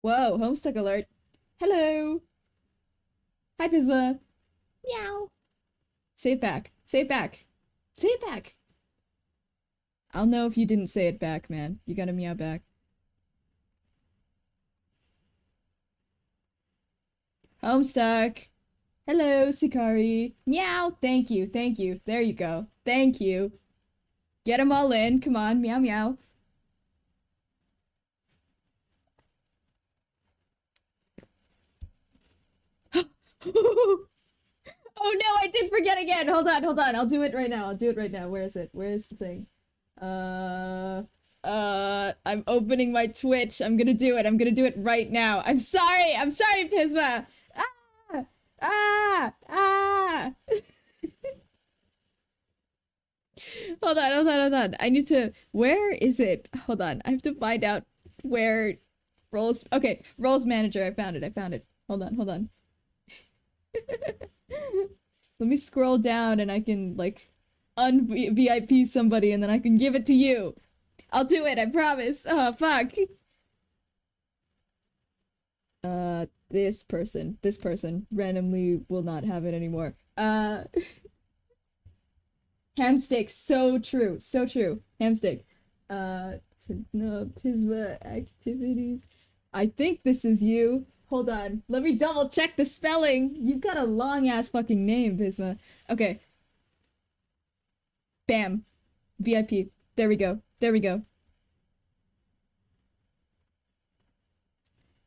Whoa, homestuck alert. Hello. Hi, Pisma. Meow. Say it back. Say it back. Say it back. I'll know if you didn't say it back, man. You gotta meow back. Homestuck. Hello, Sikari. Meow. Thank you. Thank you. There you go. Thank you. Get them all in. Come on. Meow meow. Oh no, I did forget again. Hold on, hold on. I'll do it right now. I'll do it right now. Where is it? Where is the thing? I'm opening my Twitch. I'm gonna do it. I'm gonna do it right now. I'm sorry. I'm sorry, Pisma. Ah! Ah! Ah! Hold on, hold on, hold on. I need to... Where is it? Hold on. I have to find out where... Roles... Okay, roles manager. I found it. I found it. Hold on, hold on. Let me scroll down and I can, like, un-VIP somebody and then I can give it to you. I'll do it, I promise. Oh, fuck. This person randomly will not have it anymore. Hamsteak, so true, so true. Hamsteak. No, Pisma activities. I think this is you. Hold on. Let me double check the spelling. You've got a long ass fucking name, Pisma. Okay. Bam. VIP. There we go. There we go.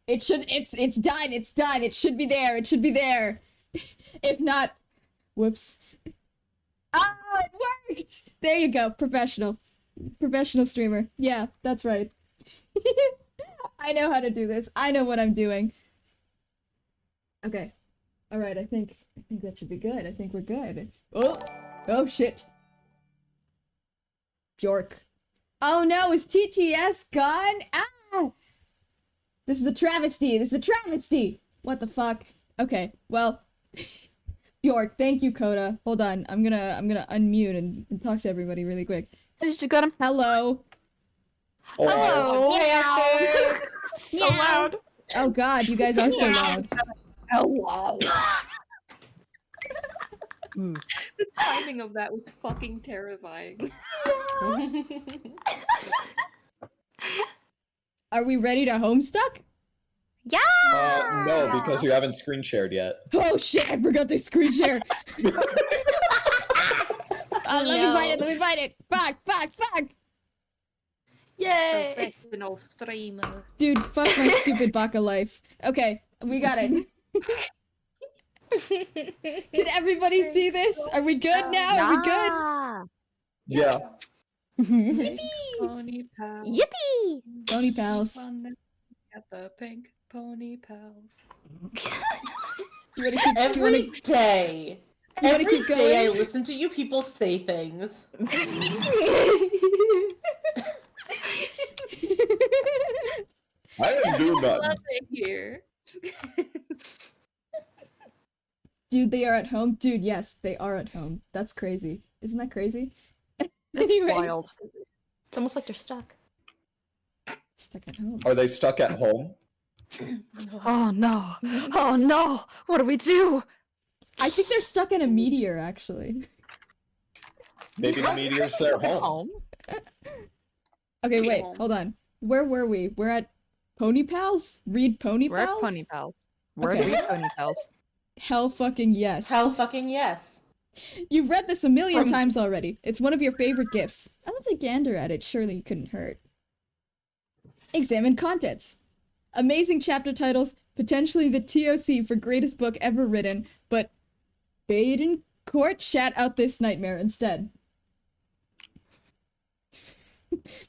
It's done. It's done. It should be there. It should be there. If not, whoops. Ah, it worked! There you go. Professional. Professional streamer. Yeah, that's right. I know how to do this. I know what I'm doing. Okay. Alright, I think that should be good. I think we're good. Oh! Oh shit. Bjork. Oh no, is TTS gone? Ah! This is a travesty! This is a travesty! What the fuck? Okay, well... Bjork, thank you, Coda. Hold on, I'm gonna unmute and talk to everybody really quick. I just got him. Hello! Hello! Meow. So loud! Oh god, you guys are so loud. Hello. The timing of that was fucking terrifying. Are we ready to homestuck? Yeah! No, because you haven't screen shared yet. Oh shit, I forgot to screen share! Let me find it! Fuck! Yay! Professional streamer. Dude, fuck my stupid baka life. Okay, we got it. Can everybody see this? Are we good now? Are we good? Yeah. Yippee! Pony pals. Yippee! Pony pals. At the pink pony pals. Every day I listen to you people say things. I didn't do nothing. Love it here. Dude, they are at home? Dude, yes, they are at home. That's crazy. Isn't that crazy? That's Anyway. wild. It's almost like they're stuck. Stuck at home. Are they stuck at home? Oh no! Oh no! What do we do? I think they're stuck in a meteor, actually. Maybe the meteor's their home. Okay, wait, hold on. Where were we? We're at Pony Pals? Read Pony We're Pals? at Pony Pals. We're Okay. at Pony Pals. Hell fucking yes. Hell fucking yes. You've read this a million times already. It's one of your favorite gifts. I would say gander at it. Surely you couldn't hurt. Examine contents. Amazing chapter titles. Potentially the TOC for greatest book ever written. But Baden Court shat out this nightmare instead.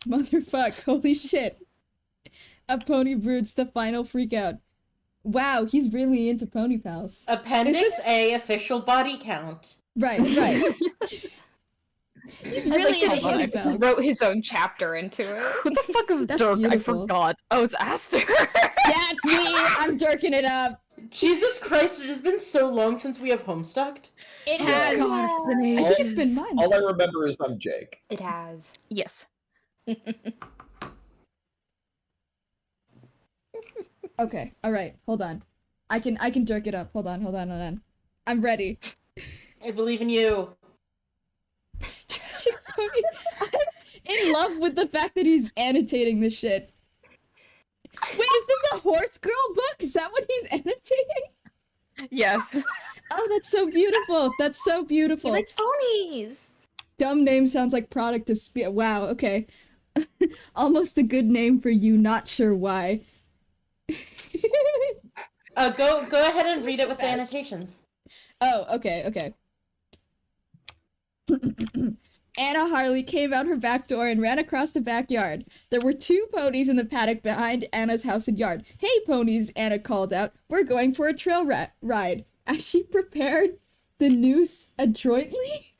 Motherfuck. Holy shit. A pony broods the final freakout. Wow, he's really into Pony Pals. Appendix A official body count. Right. He's really into Pony He Pals. wrote his own chapter into it. Who the fuck is That's Dirk? beautiful. I forgot. Oh, it's Aster. Yeah, it's me! I'm dirking it up! Jesus Christ, it has been so long since we have homestucked. It Yeah. has! God, it's been I ages. think it's been months. All I remember is I'm Jake. It has. Yes. Okay, alright, hold on. I can jerk it up. Hold on. I'm ready. I believe in you. Tragic Pony. I'm in love with the fact that he's annotating this shit. Wait, is this a horse girl book? Is that what he's annotating? Yes. Oh, that's so beautiful. That's so beautiful. He likes ponies. Dumb name sounds like product of wow, okay. Almost a good name for you, not sure why. Go ahead and read it with the annotations. Oh, okay. Anna Harley came out her back door and ran across the backyard. There were 2 ponies in the paddock behind Anna's house and yard. "Hey, ponies," Anna called out. "We're going for a trail ride." As she prepared the noose adroitly,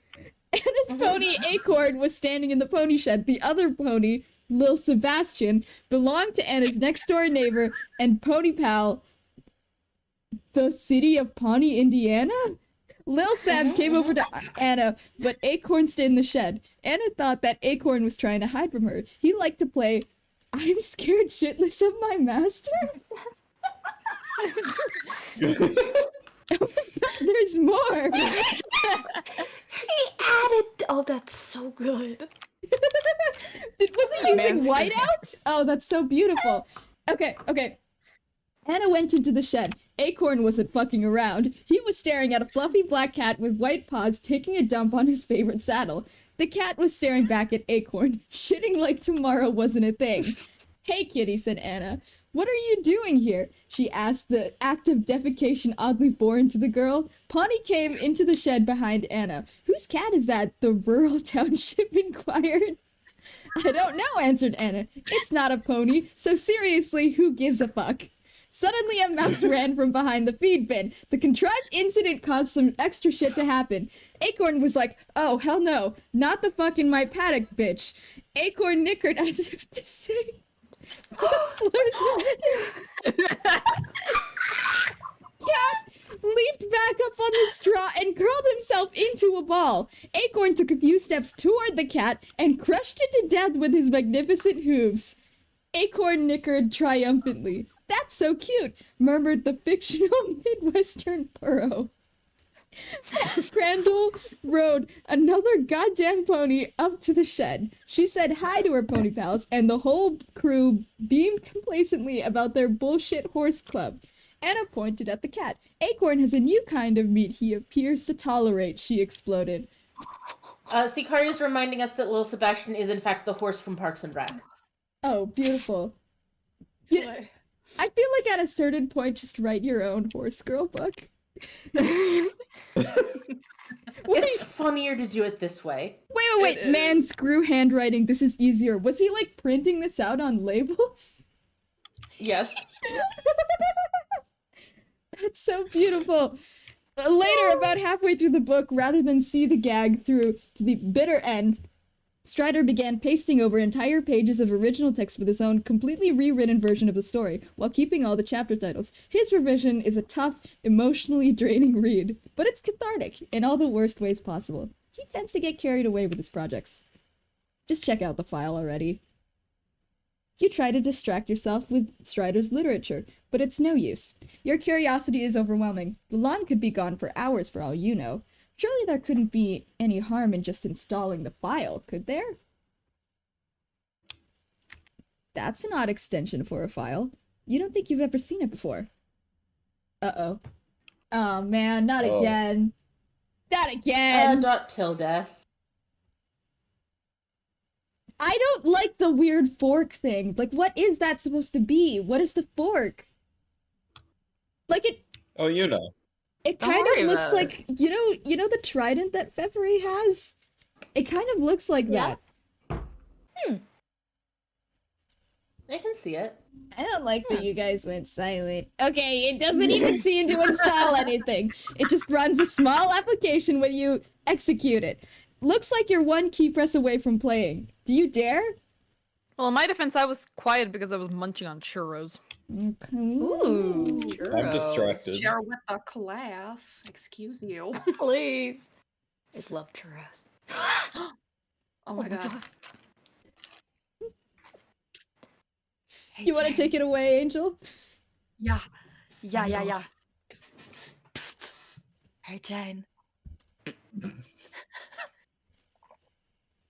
Anna's pony Acorn was standing in the pony shed. The other pony, Lil Sebastian, belonged to Anna's next-door neighbor and pony pal, the city of Pawnee, Indiana? Lil Sam came over to Anna, but Acorn stayed in the shed. Anna thought that Acorn was trying to hide from her. He liked to play, "I'm scared shitless of my master." There's more. He added. Oh, that's so good. Was he using whiteout? Oh, that's so beautiful. Okay. Anna went into the shed. Acorn wasn't fucking around. He was staring at a fluffy black cat with white paws taking a dump on his favorite saddle. The cat was staring back at Acorn. Shitting like tomorrow wasn't a thing. "Hey, kitty," said Anna. "What are you doing here?" she asked, the act of defecation oddly foreign to the girl. Pawnee came into the shed behind Anna. "Whose cat is that?" the rural township inquired. "I don't know," answered Anna. "It's not a pony, so seriously, who gives a fuck?" Suddenly, a mouse ran from behind the feed bin. The contrived incident caused some extra shit to happen. Acorn was like, "Oh, hell no, not the fuck in my paddock, bitch." Acorn nickered as if to say, Cat leaped back up on the straw and curled himself into a ball. Acorn took a few steps toward the cat and crushed it to death with his magnificent hooves. Acorn nickered triumphantly. "That's so cute," murmured the fictional Midwestern burro. Crandall rode another goddamn pony up to the shed. She said hi to her pony pals, and the whole crew beamed complacently about their bullshit horse club. Anna pointed at the cat. "Acorn has a new kind of meat he appears to tolerate," she exploded. Sicaria's reminding us that Lil Sebastian is in fact the horse from Parks and Rec. Oh, beautiful. Yeah, I feel like at a certain point, just write your own horse girl book. It's funnier to do it this way. Wait, man, screw handwriting, this is easier. Was he, like, printing this out on labels? Yes. That's so beautiful. Later, about halfway through the book, rather than see the gag through to the bitter end, Strider began pasting over entire pages of original text with his own completely rewritten version of the story, while keeping all the chapter titles. His revision is a tough, emotionally draining read, but it's cathartic in all the worst ways possible. He tends to get carried away with his projects. Just check out the file already. You try to distract yourself with Strider's literature, but it's no use. Your curiosity is overwhelming. The lawn could be gone for hours for all you know. Surely there couldn't be any harm in just installing the file, could there? That's an odd extension for a file. You don't think you've ever seen it before. Uh-oh. Oh man, not again. Not again! Till death. I don't like the weird fork thing. Like, what is that supposed to be? What is the fork? Like, it... Oh, you know. It kind of looks like, you know the trident that Pfeffery has? It kind of looks like that. I can see it. I don't like that you guys went silent. Okay, it doesn't even seem to install anything. It just runs a small application when you execute it. Looks like you're one key press away from playing. Do you dare? Well, in my defense, I was quiet because I was munching on churros. Okay. Ooh, I'm distracted. Share with the class. Excuse you. Please. I love churros. Oh my god. You want to take it away, Angel? Yeah. Yeah. Psst. Hey, Jane.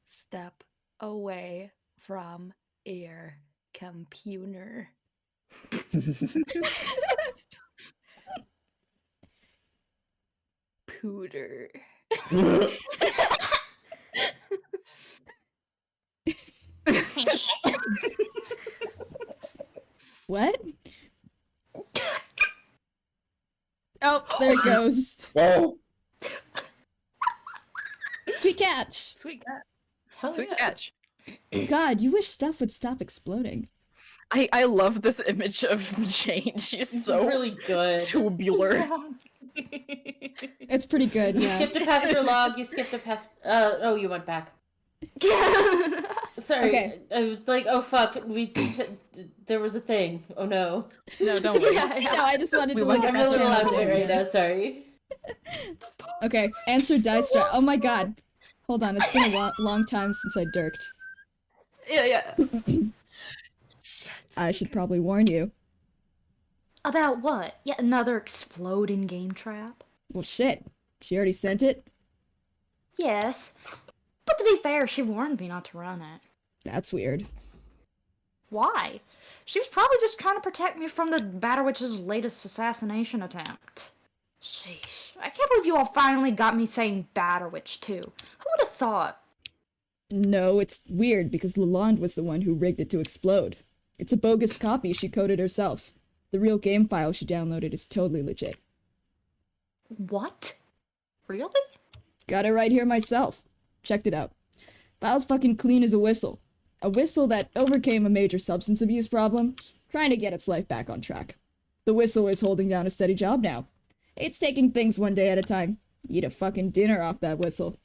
Step away from your computer. Pooter. What? Oh, there it goes. Whoa. Sweet catch. Sweet catch. Hell Sweet yeah. catch. God, you wish stuff would stop exploding. I love this image of Jane. She's It's so really good. tubular. It's pretty good, You yeah. skipped a past your log. You skipped a past. Oh, you went back. Sorry. Okay. I was like, oh fuck, there was a thing. Oh no. No, don't worry. No, I just wanted We to went look I'm at a little that out of it channel. right now. Sorry. Okay, answer dice drop. Oh my god. Hold on, it's been a long time since I dirked. Yeah. I should probably warn you. About what? Yet another exploding game trap? Well, shit. She already sent it? Yes. But to be fair, she warned me not to run it. That's weird. Why? She was probably just trying to protect me from the Batterwitch's latest assassination attempt. Sheesh. I can't believe you all finally got me saying Batterwitch, too. Who would have thought? No, it's weird because Lalonde was the one who rigged it to explode. It's a bogus copy she coded herself. The real game file she downloaded is totally legit. What? Really? Got it right here myself. Checked it out. File's fucking clean as a whistle. A whistle that overcame a major substance abuse problem, trying to get its life back on track. The whistle is holding down a steady job now. It's taking things one day at a time. Eat a fucking dinner off that whistle.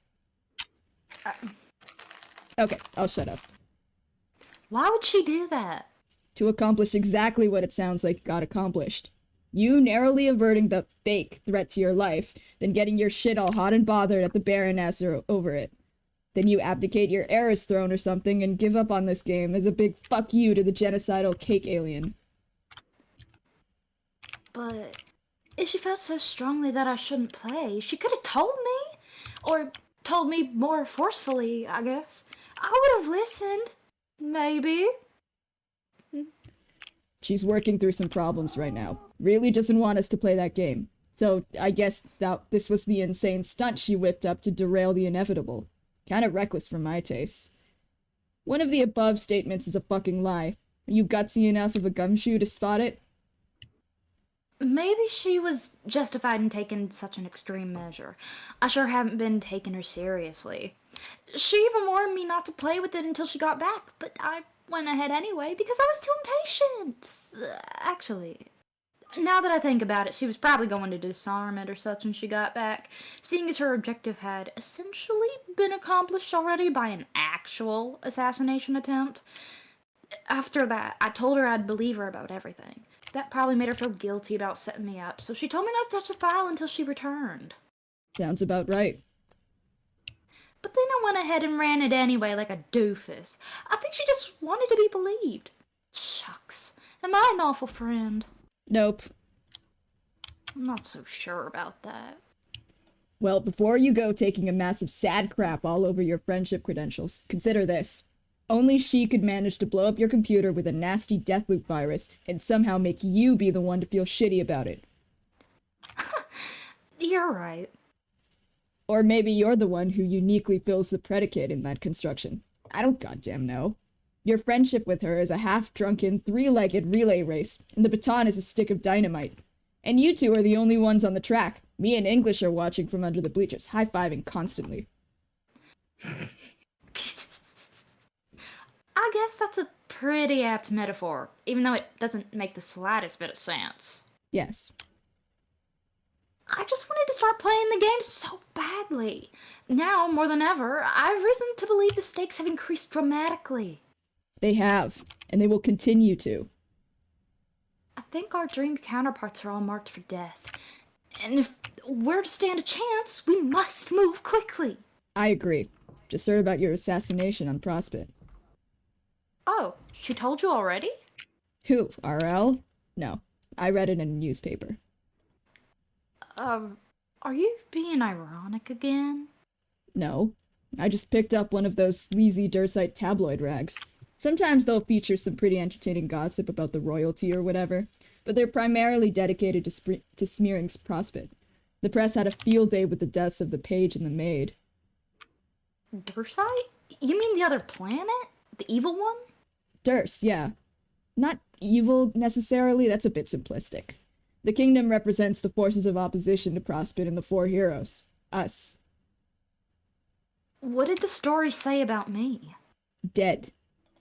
Okay, I'll shut up. Why would she do that? To accomplish exactly what it sounds like got accomplished. You narrowly averting the fake threat to your life, then getting your shit all hot and bothered at the Baroness over it. Then you abdicate your heiress throne or something and give up on this game as a big fuck you to the genocidal cake alien. But if she felt so strongly that I shouldn't play, she could have told me. Or told me more forcefully, I guess. I would have listened. Maybe. She's working through some problems right now. Really doesn't want us to play that game. So I guess that this was the insane stunt she whipped up to derail the inevitable. Kinda reckless for my taste. One of the above statements is a fucking lie. Are you gutsy enough of a gumshoe to spot it? Maybe she was justified in taking such an extreme measure. I sure haven't been taking her seriously. She even warned me not to play with it until she got back, but I went ahead anyway because I was too impatient. Actually, now that I think about it, she was probably going to disarm it or such when she got back, seeing as her objective had essentially been accomplished already by an actual assassination attempt. After that, I told her I'd believe her about everything. That probably made her feel guilty about setting me up, so she told me not to touch the file until she returned. Sounds about right. But then I went ahead and ran it anyway like a doofus. I think she just wanted to be believed. Shucks. Am I an awful friend? Nope. I'm not so sure about that. Well, before you go taking a massive sad crap all over your friendship credentials, consider this. Only she could manage to blow up your computer with a nasty Deathloop virus and somehow make you be the one to feel shitty about it. You're right. Or maybe you're the one who uniquely fills the predicate in that construction. I don't goddamn know. Your friendship with her is a half-drunken, three-legged relay race, and the baton is a stick of dynamite. And you two are the only ones on the track. Me and English are watching from under the bleachers, high-fiving constantly. I guess that's a pretty apt metaphor, even though it doesn't make the slightest bit of sense. Yes. I just wanted to start playing the game so badly. Now, more than ever, I've risen to believe the stakes have increased dramatically. They have, and they will continue to. I think our dreamed counterparts are all marked for death. And if we're to stand a chance, we must move quickly. I agree. Just heard about your assassination on Prospect. Oh, she told you already? Who, RL? No. I read it in a newspaper. Are you being ironic again? No. I just picked up one of those sleazy Dursite tabloid rags. Sometimes they'll feature some pretty entertaining gossip about the royalty or whatever, but they're primarily dedicated to smearing Prospect. The press had a field day with the deaths of the page and the maid. Dursite? You mean the other planet? The evil one? Durs, yeah. Not evil, necessarily, that's a bit simplistic. The kingdom represents the forces of opposition to Prospect and the four heroes. Us. What did the story say about me? Dead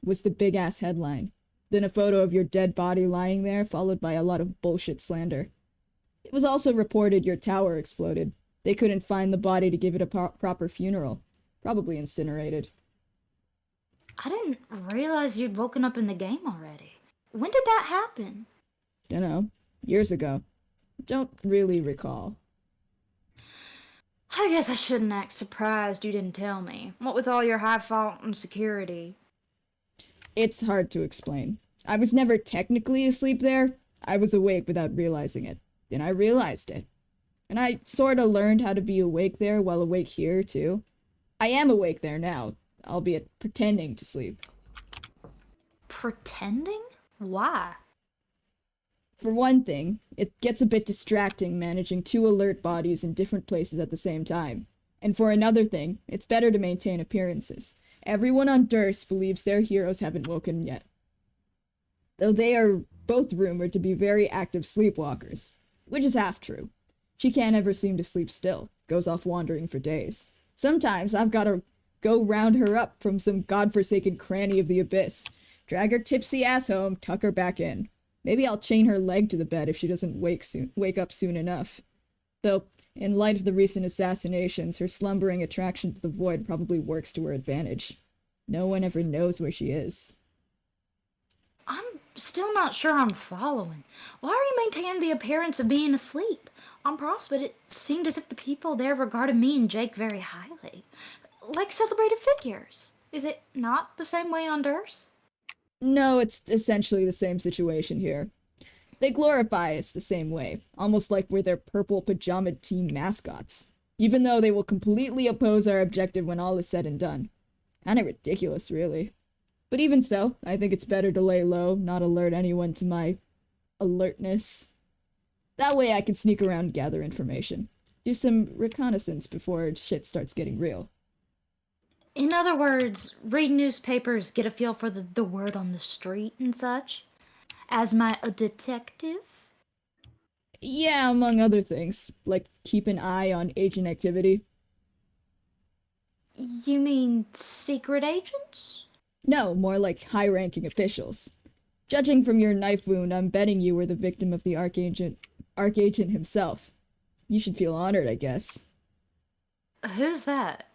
was the big-ass headline. Then a photo of your dead body lying there, followed by a lot of bullshit slander. It was also reported your tower exploded. They couldn't find the body to give it a proper funeral. Probably incinerated. I didn't realize you'd woken up in the game already. When did that happen? Dunno. Years ago. Don't really recall. I guess I shouldn't act surprised you didn't tell me. What with all your high fault and security? It's hard to explain. I was never technically asleep there. I was awake without realizing it. Then I realized it. And I sorta learned how to be awake there while awake here, too. I am awake there now, albeit pretending to sleep. Pretending? Why? For one thing, it gets a bit distracting managing two alert bodies in different places at the same time. And for another thing, it's better to maintain appearances. Everyone on Durs believes their heroes haven't woken yet. Though they are both rumored to be very active sleepwalkers. Which is half true. She can't ever seem to sleep still. Goes off wandering for days. Sometimes I've gotta go round her up from some godforsaken cranny of the abyss. Drag her tipsy ass home, tuck her back in. Maybe I'll chain her leg to the bed if she doesn't wake up soon enough. Though, in light of the recent assassinations, her slumbering attraction to the void probably works to her advantage. No one ever knows where she is. I'm still not sure I'm following. Why are you maintaining the appearance of being asleep? On Prospect, it seemed as if the people there regarded me and Jake very highly. Like celebrated figures. Is it not the same way on Durs? No, it's essentially the same situation here. They glorify us the same way, almost like we're their purple pajama team mascots, even though they will completely oppose our objective when all is said and done. Kinda ridiculous, really. But even so, I think it's better to lay low, not alert anyone to my alertness. That way I can sneak around and gather information. Do some reconnaissance before shit starts getting real. In other words, read newspapers, get a feel for the word on the street and such? As a detective? Yeah, among other things, like keep an eye on agent activity. You mean secret agents? No, more like high-ranking officials. Judging from your knife wound, I'm betting you were the victim of the Archagent himself. You should feel honored, I guess. Who's that?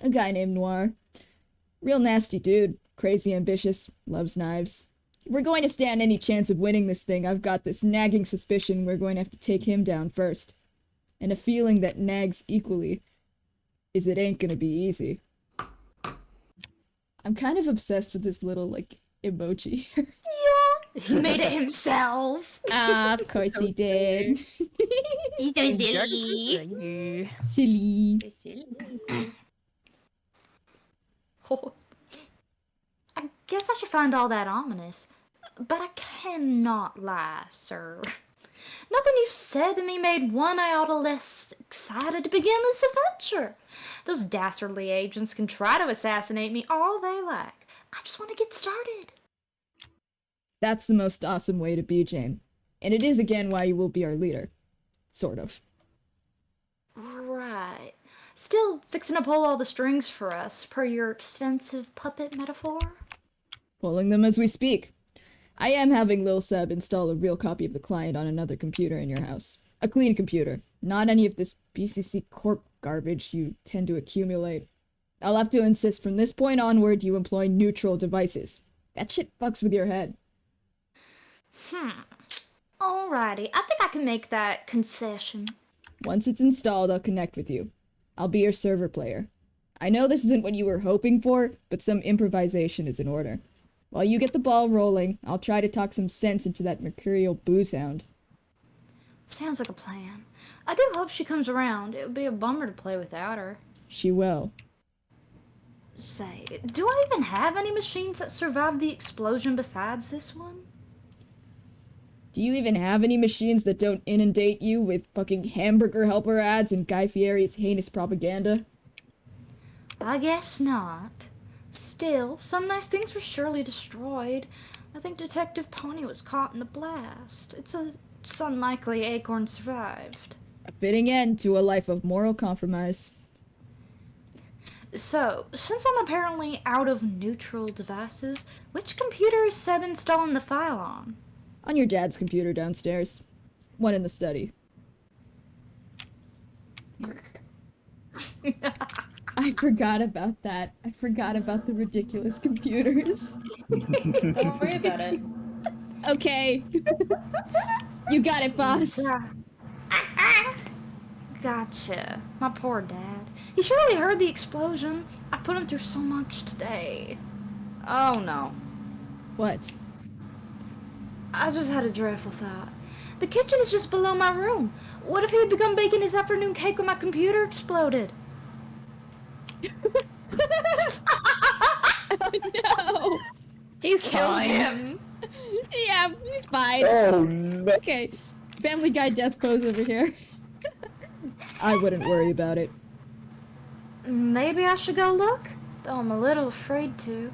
A guy named Noir. Real nasty dude. Crazy ambitious. Loves knives. If we're going to stand any chance of winning this thing, I've got this nagging suspicion we're going to have to take him down first. And a feeling that nags equally is it ain't gonna be easy. I'm kind of obsessed with this little, emoji. Yeah, he made it himself. Of course he did. He's so silly. Silly. Oh. I guess I should find all that ominous. But I cannot lie, sir. Nothing you've said to me made one iota less excited to begin this adventure. Those dastardly agents can try to assassinate me all they like. I just want to get started. That's the most awesome way to be, Jane. And it is again why you will be our leader. Sort of. Right. Still fixing to pull all the strings for us, per your extensive puppet metaphor? Pulling them as we speak. I am having Lil Seb install a real copy of the client on another computer in your house. A clean computer. Not any of this BCC Corp garbage you tend to accumulate. I'll have to insist from this point onward you employ neutral devices. That shit fucks with your head. Alrighty, I think I can make that concession. Once it's installed, I'll connect with you. I'll be your server player. I know this isn't what you were hoping for, but some improvisation is in order. While you get the ball rolling, I'll try to talk some sense into that mercurial booze hound. Sounds like a plan. I do hope she comes around. It would be a bummer to play without her. She will. Say, do I even have any machines that survived the explosion besides this one? Do you even have any machines that don't inundate you with fucking hamburger helper ads and Guy Fieri's heinous propaganda? I guess not. Still, some nice things were surely destroyed. I think Detective Pony was caught in the blast. It's unlikely Acorn survived. A fitting end to a life of moral compromise. So, since I'm apparently out of neutral devices, which computer is Seb installing the file on? On your dad's computer downstairs. One in the study. I forgot about that. I forgot about the ridiculous computers. Don't worry about it. Okay. You got it, boss. Gotcha. My poor dad. He surely heard the explosion. I put him through so much today. Oh no. What? I just had a dreadful thought. The kitchen is just below my room. What if he had begun baking his afternoon cake when my computer exploded? Oh no. He's fine. Him. Yeah, he's fine. Oh no. Okay. Family Guy death pose over here. I wouldn't worry about it. Maybe I should go look? Though I'm a little afraid to.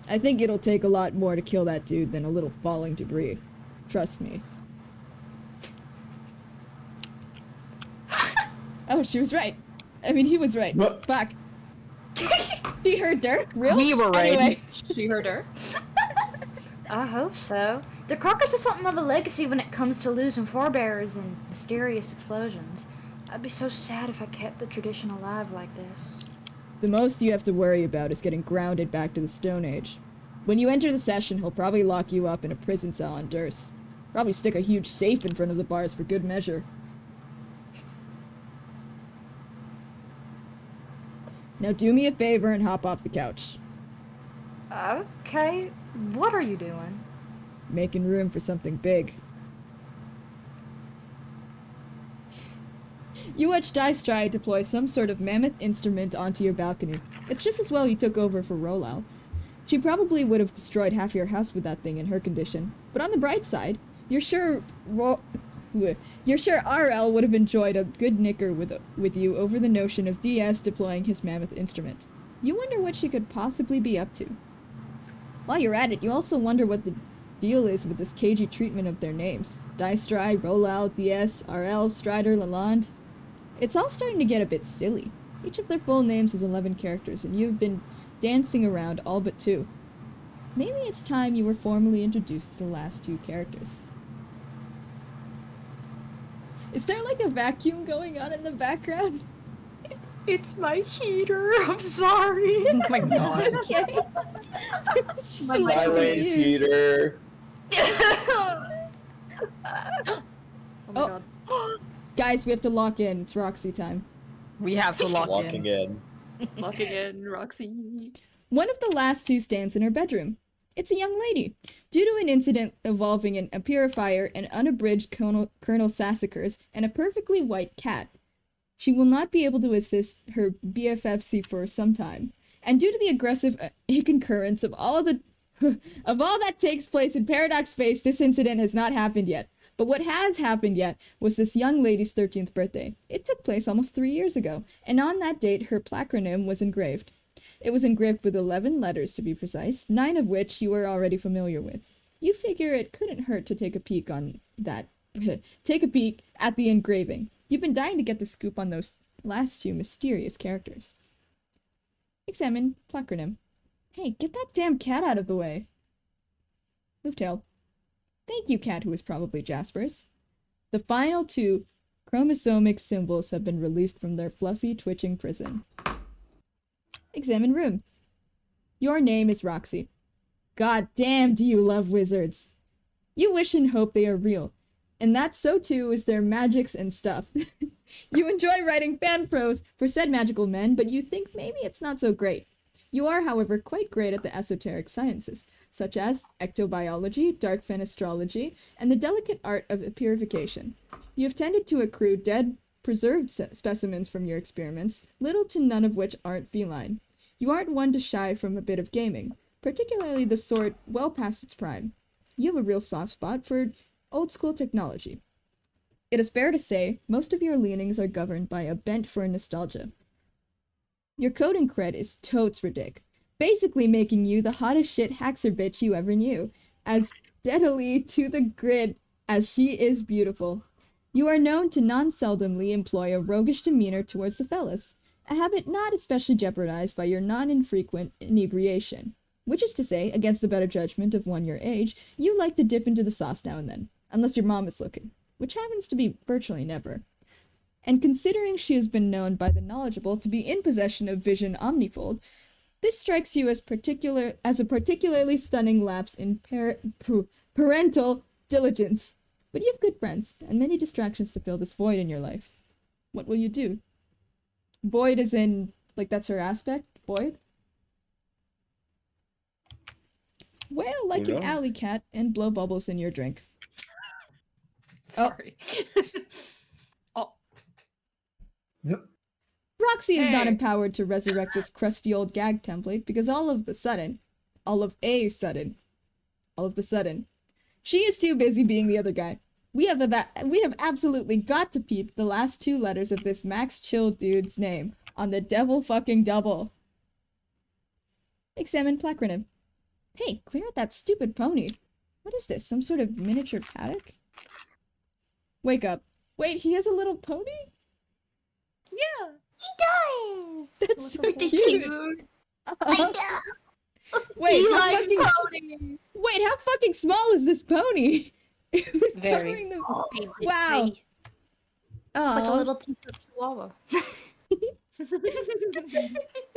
I think it'll take a lot more to kill that dude than a little falling debris. Trust me. Oh, she was right. I mean, he was right. What? Fuck. She heard Dirk? Real? We were right. Anyway. She heard her. I hope so. The Crockers have something of a legacy when it comes to losing forebears and mysterious explosions. I'd be so sad if I kept the tradition alive like this. The most you have to worry about is getting grounded back to the Stone Age. When you enter the session, he'll probably lock you up in a prison cell on Durst. Probably stick a huge safe in front of the bars for good measure. Now do me a favor and hop off the couch. Okay, what are you doing? Making room for something big. You watch Dystri deploy some sort of mammoth instrument onto your balcony. It's just as well you took over for Rolal. She probably would have destroyed half your house with that thing in her condition. But on the bright side, you're sure RL would have enjoyed a good nicker with you over the notion of DS deploying his mammoth instrument. You wonder what she could possibly be up to. While you're at it, you also wonder what the deal is with this cagey treatment of their names. Dystri, Rolal, DS, RL, Strider, Lalonde. It's all starting to get a bit silly. Each of their full names is 11 characters, and you've been dancing around all but 2. Maybe it's time you were formally introduced to the last 2 characters. Is there like a vacuum going on in the background? It's my heater. I'm sorry. Oh my god. Okay. It's just My the way My it rain's is. heater. Oh my Oh. god. Guys, we have to lock in. It's Roxy time. We have to lock Walking in. Locking in, Roxy. One of the last 2 stands in her bedroom. It's a young lady. Due to an incident involving a purifier, an unabridged Colonel Sassacres, and a perfectly white cat, she will not be able to assist her BFFC for some time. And due to the aggressive concurrence of all that takes place in Paradox Space, this incident has not happened yet. But what has happened yet was this young lady's 13th birthday. It took place almost 3 years ago, and on that date her placronym was engraved. It was engraved with 11 letters to be precise, 9 of which you are already familiar with. You figure it couldn't hurt to take a peek on that. Take a peek at the engraving. You've been dying to get the scoop on those last 2 mysterious characters. Examine placronym. Hey, get that damn cat out of the way. Move tail. Thank you, cat who is probably Jasper's. The final 2 chromosomic symbols have been released from their fluffy, twitching prison. Examine room. Your name is Roxy. God damn, do you love wizards. You wish and hope they are real. And that so too is their magics and stuff. You enjoy writing fan prose for said magical men, but you think maybe it's not so great. You are, however, quite great at the esoteric sciences, such as ectobiology, dark fenestrology, and the delicate art of purification. You have tended to accrue dead, preserved specimens from your experiments, little to none of which aren't feline. You aren't one to shy from a bit of gaming, particularly the sort well past its prime. You have a real soft spot for old-school technology. It is fair to say, most of your leanings are governed by a bent for nostalgia. Your code and cred is totes ridic, basically making you the hottest shit haxer bitch you ever knew, as steadily to the grid as she is beautiful. You are known to non-seldomly employ a roguish demeanor towards the fellas, a habit not especially jeopardized by your non-infrequent inebriation. Which is to say, against the better judgment of one your age, you like to dip into the sauce now and then, unless your mom is looking, which happens to be virtually never. And considering she has been known by the knowledgeable to be in possession of vision omnifold, this strikes you as a particularly stunning lapse in parental diligence. But you have good friends, and many distractions to fill this void in your life. What will you do? Void as in, like, that's her aspect? Void? Well, like an alley cat and blow bubbles in your drink. Sorry. Oh. Roxy is not empowered to resurrect this crusty old gag template because all of the sudden, she is too busy being the other guy. We have absolutely got to peep the last two letters of this Max Chill dude's name on the devil fucking double. Examine placronym. Hey, clear out that stupid pony. What is this, some sort of miniature paddock? Wake up. Wait, he has a little pony? Yeah. He does. That's so cute. Wait, wait, how fucking small is this pony? It was covering the... Wow. It's like a little teacup chihuahua.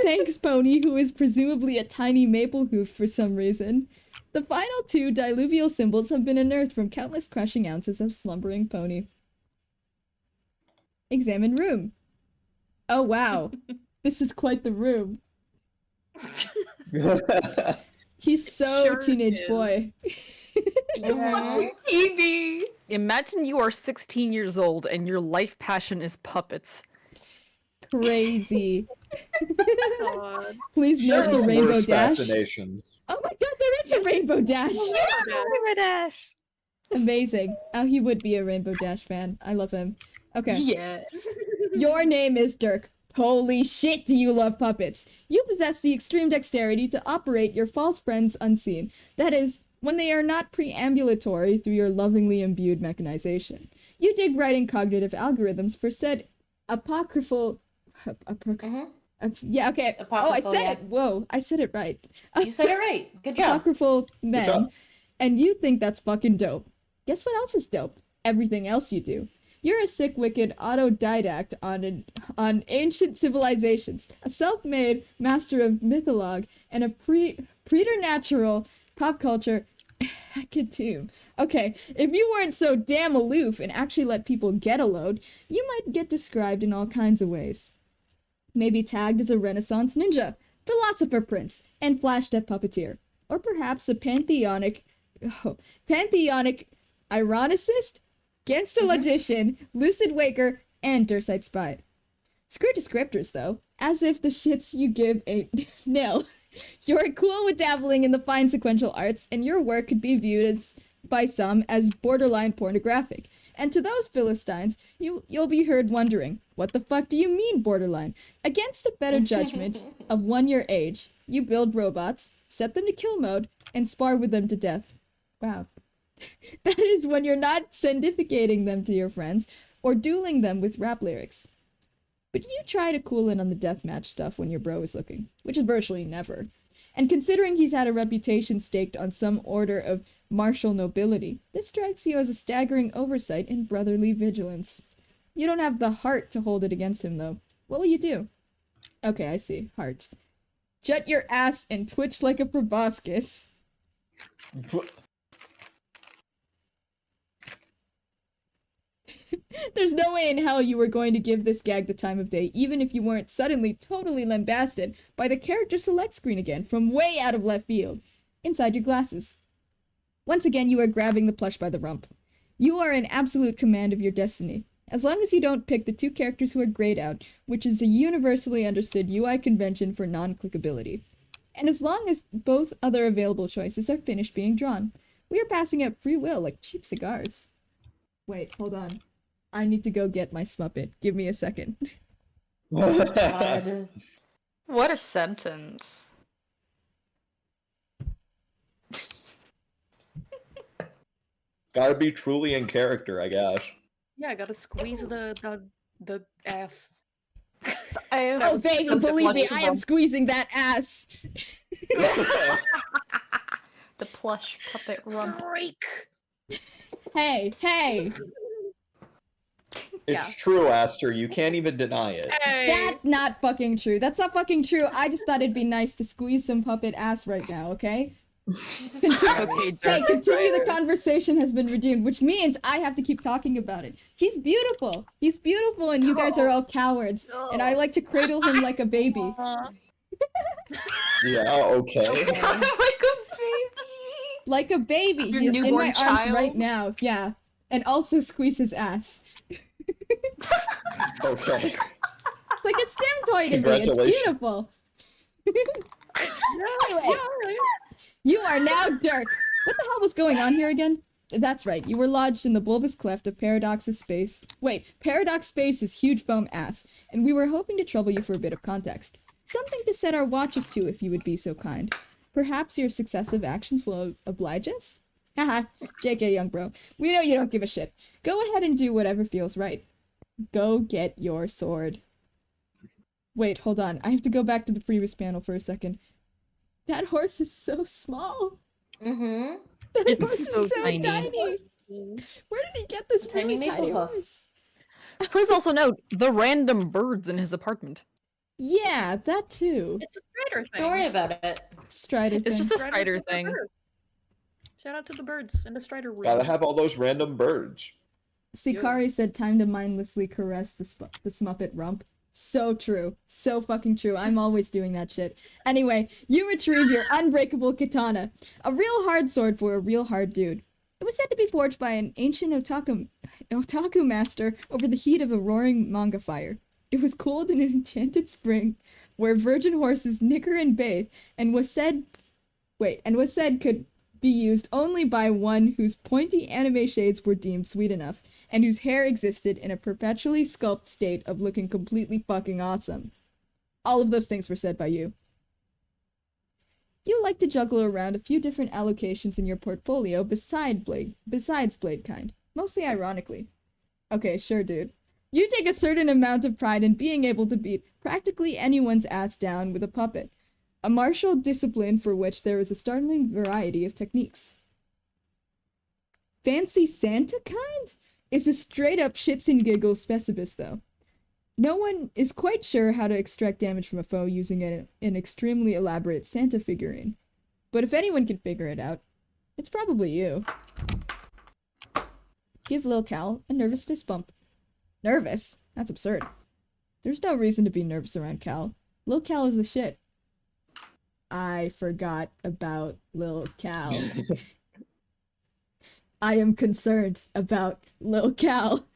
Thanks, pony, who is presumably a tiny maple hoof for some reason. The final two diluvial symbols have been unearthed from countless crushing ounces of slumbering pony. Examine room. Oh, wow. This is quite the room. He's so Sure teenage is. boy. TV. Imagine you are 16 years old and your life passion is puppets. Crazy. God. Please note the rainbow Worst dash. fascinations. Oh my god, there is a rainbow dash! Rainbow Dash. Amazing. Oh, he would be a Rainbow Dash fan. I love him. Okay. Yeah. Your name is Dirk. Holy shit, do you love puppets! You possess the extreme dexterity to operate your false friends unseen. That is, when they are not preambulatory through your lovingly imbued mechanization. You dig right in cognitive algorithms for said apocryphal... yeah, okay. Oh, I said it! Whoa, I said it right. You said it right. Good job. Apocryphal men. job. And you think that's fucking dope. Guess what else is dope? Everything else you do. You're a sick, wicked autodidact on ancient civilizations, a self-made master of mythologue, and a preternatural pop culture hecatomb. Okay, if you weren't so damn aloof and actually let people get a load, you might get described in all kinds of ways. Maybe tagged as a Renaissance ninja, philosopher prince, and flash-step puppeteer. Or perhaps a pantheonic ironicist, gangster logician, lucid waker, and Dursite spy. Screw descriptors, though, as if the shits you give ain't nil. You're cool with dabbling in the fine sequential arts, and your work could be viewed as by some as borderline pornographic. And to those Philistines, you'll be heard wondering, what the fuck do you mean borderline? Against the better judgment of one your age, you build robots, set them to kill mode, and spar with them to death. Wow. That is when you're not sendificating them to your friends, or dueling them with rap lyrics. But you try to cool in on the deathmatch stuff when your bro is looking, which is virtually never. And considering he's had a reputation staked on some order of martial nobility, this strikes you as a staggering oversight in brotherly vigilance. You don't have the heart to hold it against him, though. What will you do? Okay, I see. Heart. Jut your ass and twitch like a proboscis. There's no way in hell you were going to give this gag the time of day, even if you weren't suddenly totally lambasted by the character select screen again from way out of left field, inside your glasses. Once again, you are grabbing the plush by the rump. You are in absolute command of your destiny. As long as you don't pick the two characters who are grayed out, which is a universally understood UI convention for non-clickability. And as long as both other available choices are finished being drawn, we are passing out free will like cheap cigars. Wait, hold on. I need to go get my Smuppet. Give me a second. God. What a sentence. Gotta be truly in character, I guess. Yeah, I gotta squeeze the ass. Oh, baby, believe me, I am squeezing that ass. The plush puppet rump. Freak! Hey, hey. It's true, Aster. You can't even deny it. Hey! That's not fucking true. That's not fucking true. I just thought it'd be nice to squeeze some puppet ass right now, okay? Jesus Hey, continue the conversation has been redeemed, which means I have to keep talking about it. He's beautiful. He's beautiful, and you guys are all cowards. And I like to cradle him like a baby. Yeah, okay. Like a baby. Like a baby. Your He is in my newborn arms child? right now. Yeah. And also squeeze his ass. Okay. It's like a stem toy to me. It's Congratulations. beautiful. Yeah, alright. You are now Dirk. What the hell was going on here again? That's right, you were lodged in the bulbous cleft of Paradox's space. Wait, Paradox space is huge foam ass, and we were hoping to trouble you for a bit of context. Something to set our watches to, if you would be so kind. Perhaps your successive actions will oblige us? Haha, JK, young bro. We know you don't give a shit. Go ahead and do whatever feels right. Go get your sword. Wait, hold on. I have to go back to the previous panel for a second. That horse is so small. Mm-hmm. That It's horse so is so tiny. tiny. Where did he get this Tiny really tiny maple hoof. horse? Please also note the random birds in his apartment. Yeah, that too. It's a Strider thing. Don't worry about it. Strider It's thing. just a Shout out spider to the thing. birds. Shout out to the birds and the Strider room. Gotta have all those random birds. Sikari said time to mindlessly caress the Smuppet rump. So true. So fucking true. I'm always doing that shit. Anyway, you retrieve your unbreakable katana. A real hard sword for a real hard dude. It was said to be forged by an ancient otaku master over the heat of a roaring manga fire. It was cooled in an enchanted spring where virgin horses nicker and bathe, and was said could be used only by one whose pointy anime shades were deemed sweet enough, and whose hair existed in a perpetually sculpted state of looking completely fucking awesome. All of those things were said by you. You like to juggle around a few different allocations in your portfolio besides Blade Kind, mostly ironically. Okay, sure, dude. You take a certain amount of pride in being able to beat practically anyone's ass down with a puppet, a martial discipline for which there is a startling variety of techniques. Fancy Santa kind? Is a straight-up shits and giggles specibus, though. No one is quite sure how to extract damage from a foe using an extremely elaborate Santa figurine. But if anyone can figure it out, it's probably you. Give Lil Cal a nervous fist bump. Nervous? That's absurd. There's no reason to be nervous around Cal. Lil Cal is the shit. I forgot about Lil Cal. I am concerned about Lil Cal.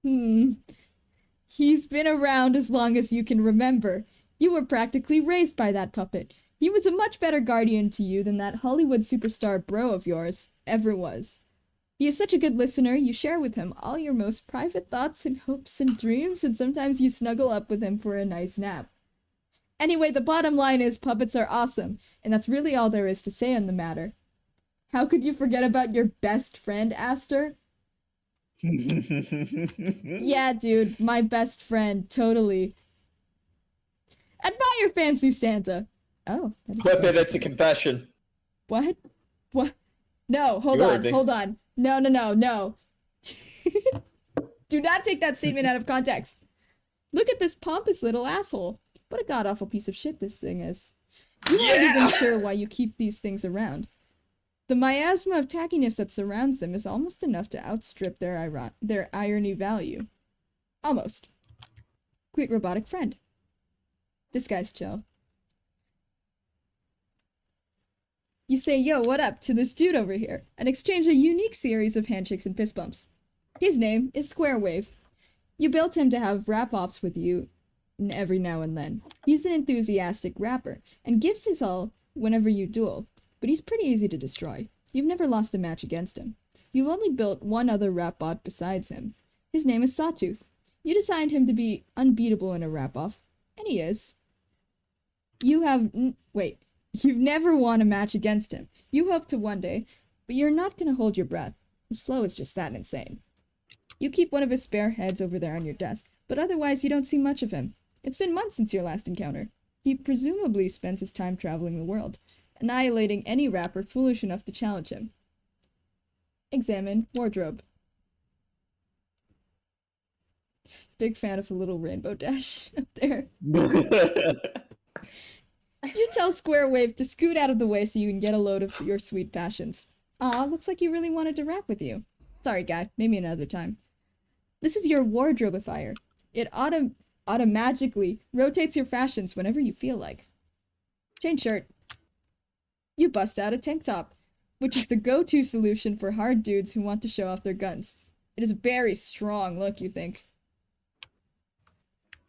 He's been around as long as you can remember. You were practically raised by that puppet. He was a much better guardian to you than that Hollywood superstar bro of yours ever was. He is such a good listener, you share with him all your most private thoughts and hopes and dreams, and sometimes you snuggle up with him for a nice nap. Anyway, the bottom line is puppets are awesome, and that's really all there is to say on the matter. How could you forget about your best friend, Aster? Yeah, dude, my best friend, totally. Admire Fancy Santa. Oh, that is Clip it, it's a confession. What? What? No, hold You on, heard me. hold on. No. Do not take that statement out of context. Look at this pompous little asshole. What a god-awful piece of shit this thing is. You aren't even sure why you keep these things around. The miasma of tackiness that surrounds them is almost enough to outstrip their irony value. Almost. Great robotic friend. This guy's chill. You say, yo, what up, to this dude over here, and exchange a unique series of handshakes and fist bumps. His name is Square Wave. You built him to have rap-offs with you every now and then. He's an enthusiastic rapper, and gives his all whenever you duel, but he's pretty easy to destroy. You've never lost a match against him. You've only built one other rap bot besides him. His name is Sawtooth. You designed him to be unbeatable in a rap-off, and he is. You've never won a match against him. You hope to one day, but you're not gonna hold your breath. His flow is just that insane. You keep one of his spare heads over there on your desk, but otherwise you don't see much of him. It's been months since your last encounter. He presumably spends his time traveling the world, annihilating any rapper foolish enough to challenge him. Examine wardrobe. Big fan of the little rainbow dash up there. You tell Square Wave to scoot out of the way so you can get a load of your sweet fashions. Aw, looks like he really wanted to rap with you. Sorry, guy. Maybe another time. This is your wardrobifier. It automatically rotates your fashions whenever you feel like. Change shirt. You bust out a tank top, which is the go-to solution for hard dudes who want to show off their guns. It is a very strong look, you think.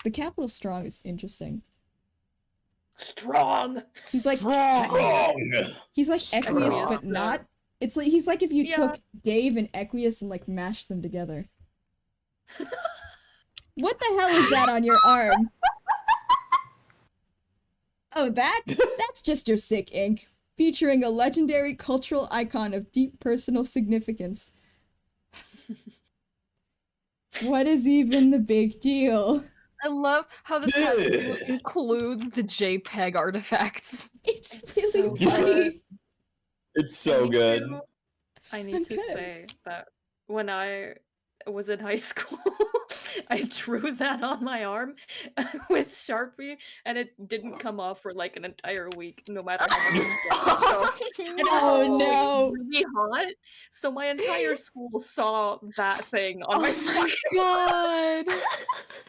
The capital strong is interesting. Strong. He's like Strong. He's like Equius, Strong. but not. It's like he's like if you took Dave and Equius and like mashed them together. What the hell is that on your arm? Oh, that's just your sick ink, featuring a legendary cultural icon of deep personal significance. What is even the big deal? I love how the tattoo includes the JPEG artifacts. It's really So funny. good. It's so good. I need to Okay. say that when I was in high school, I drew that on my arm with Sharpie, and it didn't come off for like an entire week, no matter how much I did. And it was Oh, also, like, no. really hot, so my entire school saw that thing on my fucking God.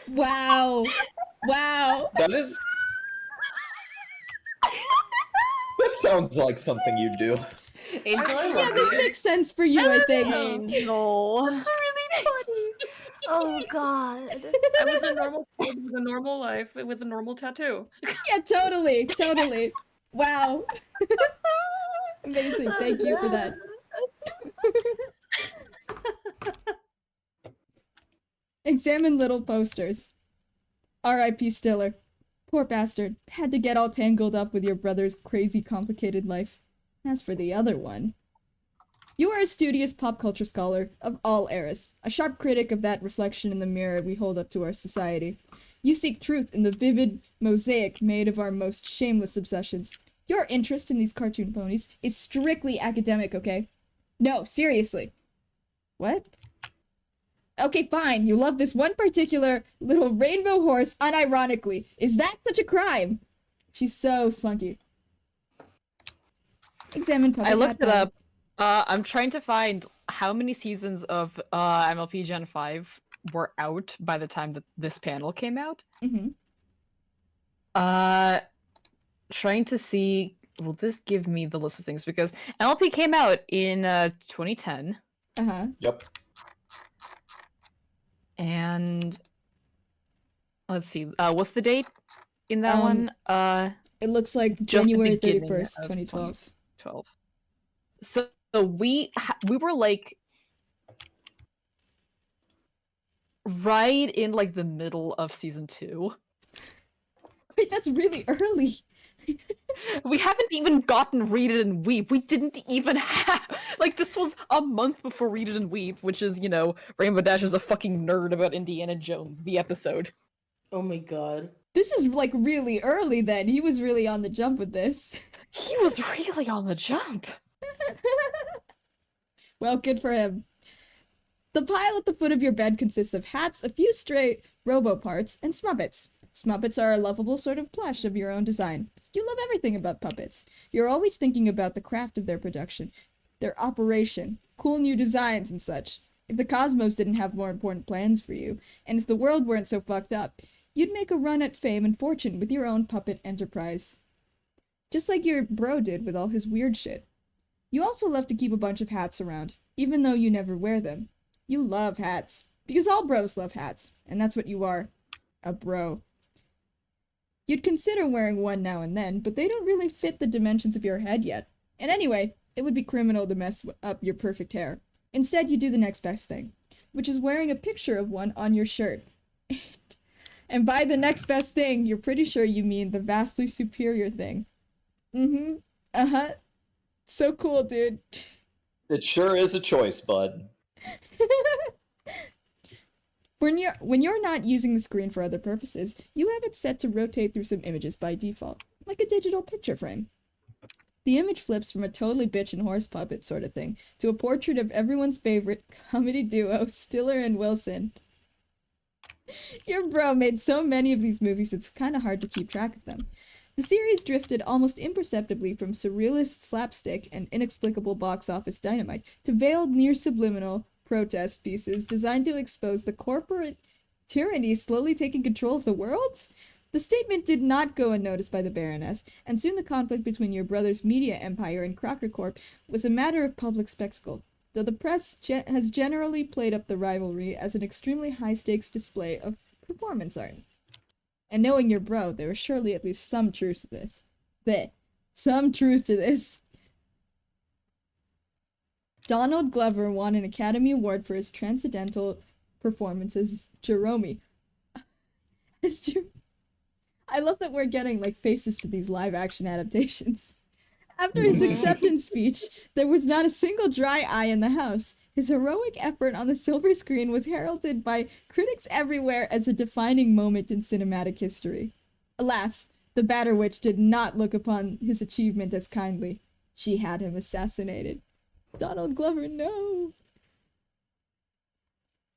Wow. Wow. That is. That sounds like something you do. Angel, I Yeah, love this you. makes sense for you, I think. Angel. That's really funny. Oh god. I was a normal kid with a normal life with a normal tattoo. Yeah, totally. Totally. Wow. Amazing. Thank you for that. Examine little posters. R.I.P. Stiller. Poor bastard. Had to get all tangled up with your brother's crazy complicated life. As for the other one... You are a studious pop culture scholar of all eras, a sharp critic of that reflection in the mirror we hold up to our society. You seek truth in the vivid mosaic made of our most shameless obsessions. Your interest in these cartoon ponies is strictly academic, okay? No, seriously. What? Okay, fine, you love this one particular little rainbow horse unironically. Is that such a crime? She's so spunky. Examine puppet I looked hat it bone. up. I'm trying to find how many seasons of MLP Gen 5 were out by the time that this panel came out. Mm-hmm. Trying to see, will this give me the list of things? Because MLP came out in 2010, Uh-huh. Yep. and let's see, what's the date in that one? It looks like Just the January beginning 31st, of 2012. 12. So we were like right in like the middle of season 2. Wait, that's really early. We haven't even gotten Read It and Weep. We didn't even have like this was a month before Read It and Weep, which is, you know, Rainbow Dash is a fucking nerd about Indiana Jones, the episode. Oh my god. This is like really early then. He was really on the jump with this. He was really on the jump. Well, good for him. The pile at the foot of your bed consists of hats, a few stray robo parts, and smuppets. Smuppets are a lovable sort of plush of your own design. You love everything about puppets. You're always thinking about the craft of their production. their operation, cool new designs and such. If the cosmos didn't have more important plans for you, and if the world weren't so fucked up, you'd make a run at fame and fortune with your own puppet enterprise. Just like your bro did with all his weird shit. You also love to keep a bunch of hats around, even though you never wear them. You love hats, because all bros love hats, and that's what you are, a bro. You'd consider wearing one now and then, but they don't really fit the dimensions of your head yet. And anyway, it would be criminal to mess up your perfect hair. Instead, you do the next best thing, which is wearing a picture of one on your shirt. And by the next best thing, you're pretty sure you mean the vastly superior thing. Mm-hmm. Uh-huh. So cool, dude. It sure is a choice, bud. When you're not using the screen for other purposes, you have it set to rotate through some images by default, like a digital picture frame. The image flips from a totally bitch and horse puppet sort of thing to a portrait of everyone's favorite comedy duo, Stiller and Wilson. Your bro made so many of these movies it's kind of hard to keep track of them. The series drifted almost imperceptibly from surrealist slapstick and inexplicable box office dynamite to veiled near-subliminal protest pieces designed to expose the corporate tyranny slowly taking control of the world? The statement did not go unnoticed by the Baroness, and soon the conflict between your brother's media empire and Crocker Corp was a matter of public spectacle, though the press has generally played up the rivalry as an extremely high-stakes display of performance art. And knowing your bro, there was surely at least some truth to this. Some truth to this. Donald Glover won an Academy Award for his transcendental performance as Jerome. I love that we're getting, like, faces to these live-action adaptations. After his acceptance speech, there was not a single dry eye in the house. His heroic effort on the silver screen was heralded by critics everywhere as a defining moment in cinematic history. Alas, the Batter Witch did not look upon his achievement as kindly. She had him assassinated. Donald Glover, no.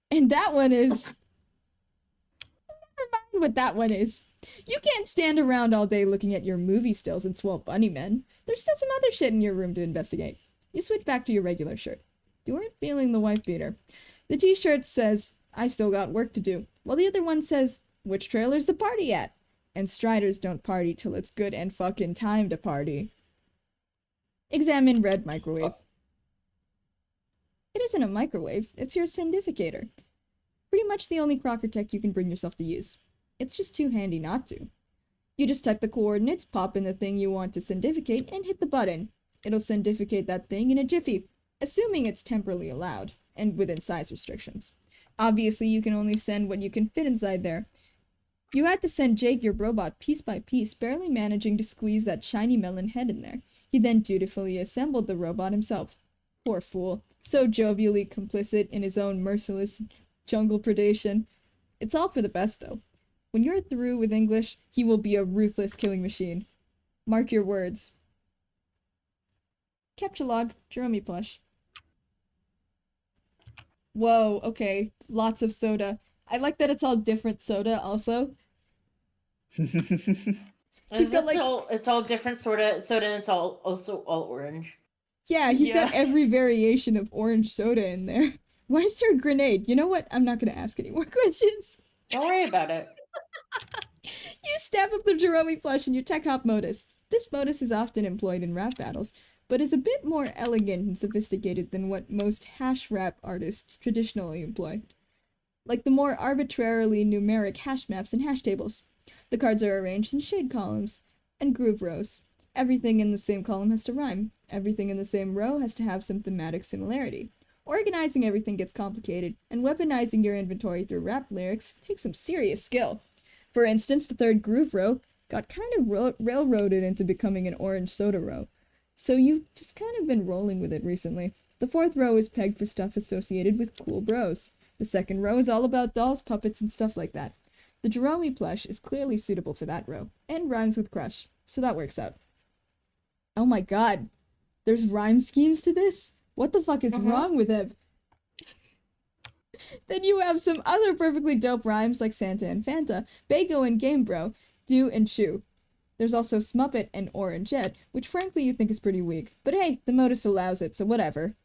And that one is... Never mind what that one is. You can't stand around all day looking at your movie stills and swell bunny men. There's still some other shit in your room to investigate. You switch back to your regular shirt. You weren't feeling the wife beater. The t-shirt says, I still got work to do, while the other one says, which trailer's the party at? And Striders don't party till it's good and fucking time to party. Examine red microwave. It isn't a microwave, it's your syndicator. Pretty much the only Crocker tech you can bring yourself to use. It's just too handy not to. You just type the coordinates, pop in the thing you want to syndificate, and hit the button. It'll syndificate that thing in a jiffy, assuming it's temporally allowed, and within size restrictions. Obviously, you can only send what you can fit inside there. You had to send Jake your robot piece by piece, barely managing to squeeze that shiny melon head in there. He then dutifully assembled the robot himself. Poor fool, so jovially complicit in his own merciless jungle predation. It's all for the best, though. When you're through with English, he will be a ruthless killing machine. Mark your words. Capture log, Jerome plush. Whoa, okay. Lots of soda. I like that it's all different soda also. He's got, like- it's all different soda, and it's all also all orange. Yeah, he's got every variation of orange soda in there. Why is there a grenade? You know what? I'm not gonna ask any more questions. Don't worry about it. You snap up the Jerome plush in your tech hop modus. This modus is often employed in rap battles, but is a bit more elegant and sophisticated than what most hash rap artists traditionally employ. Like the more arbitrarily numeric hash maps and hash tables. The cards are arranged in shade columns and groove rows. Everything in the same column has to rhyme. Everything in the same row has to have some thematic similarity. Organizing everything gets complicated, and weaponizing your inventory through rap lyrics takes some serious skill. For instance, the third groove row got kind of railroaded into becoming an orange soda row. So you've just kind of been rolling with it recently. The fourth row is pegged for stuff associated with cool bros. The second row is all about dolls, puppets, and stuff like that. The Jerome plush is clearly suitable for that row, and rhymes with crush, so that works out. Oh my god, there's rhyme schemes to this? What the fuck is wrong with him? Then you have some other perfectly dope rhymes like Santa and Fanta, Bago and Game Bro, Do and Chew. There's also Smuppet and Orangeette, which frankly you think is pretty weak. But hey, the modus allows it, so whatever.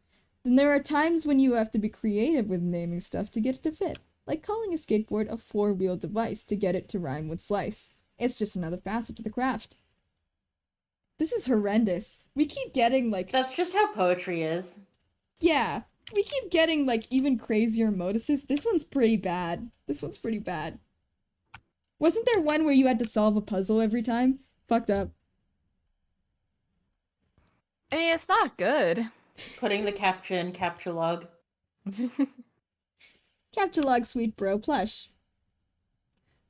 Then there are times when you have to be creative with naming stuff to get it to fit, like calling a skateboard a four-wheel device to get it to rhyme with slice. It's just another facet to the craft. This is horrendous. We keep getting, like... That's just how poetry is. Yeah, we keep getting, like, even crazier moduses. This one's pretty bad. This one's pretty bad. Wasn't there one where you had to solve a puzzle every time? Fucked up. I mean, it's not good. Putting the captcha in captcha log. Captcha log Sweet Bro plush.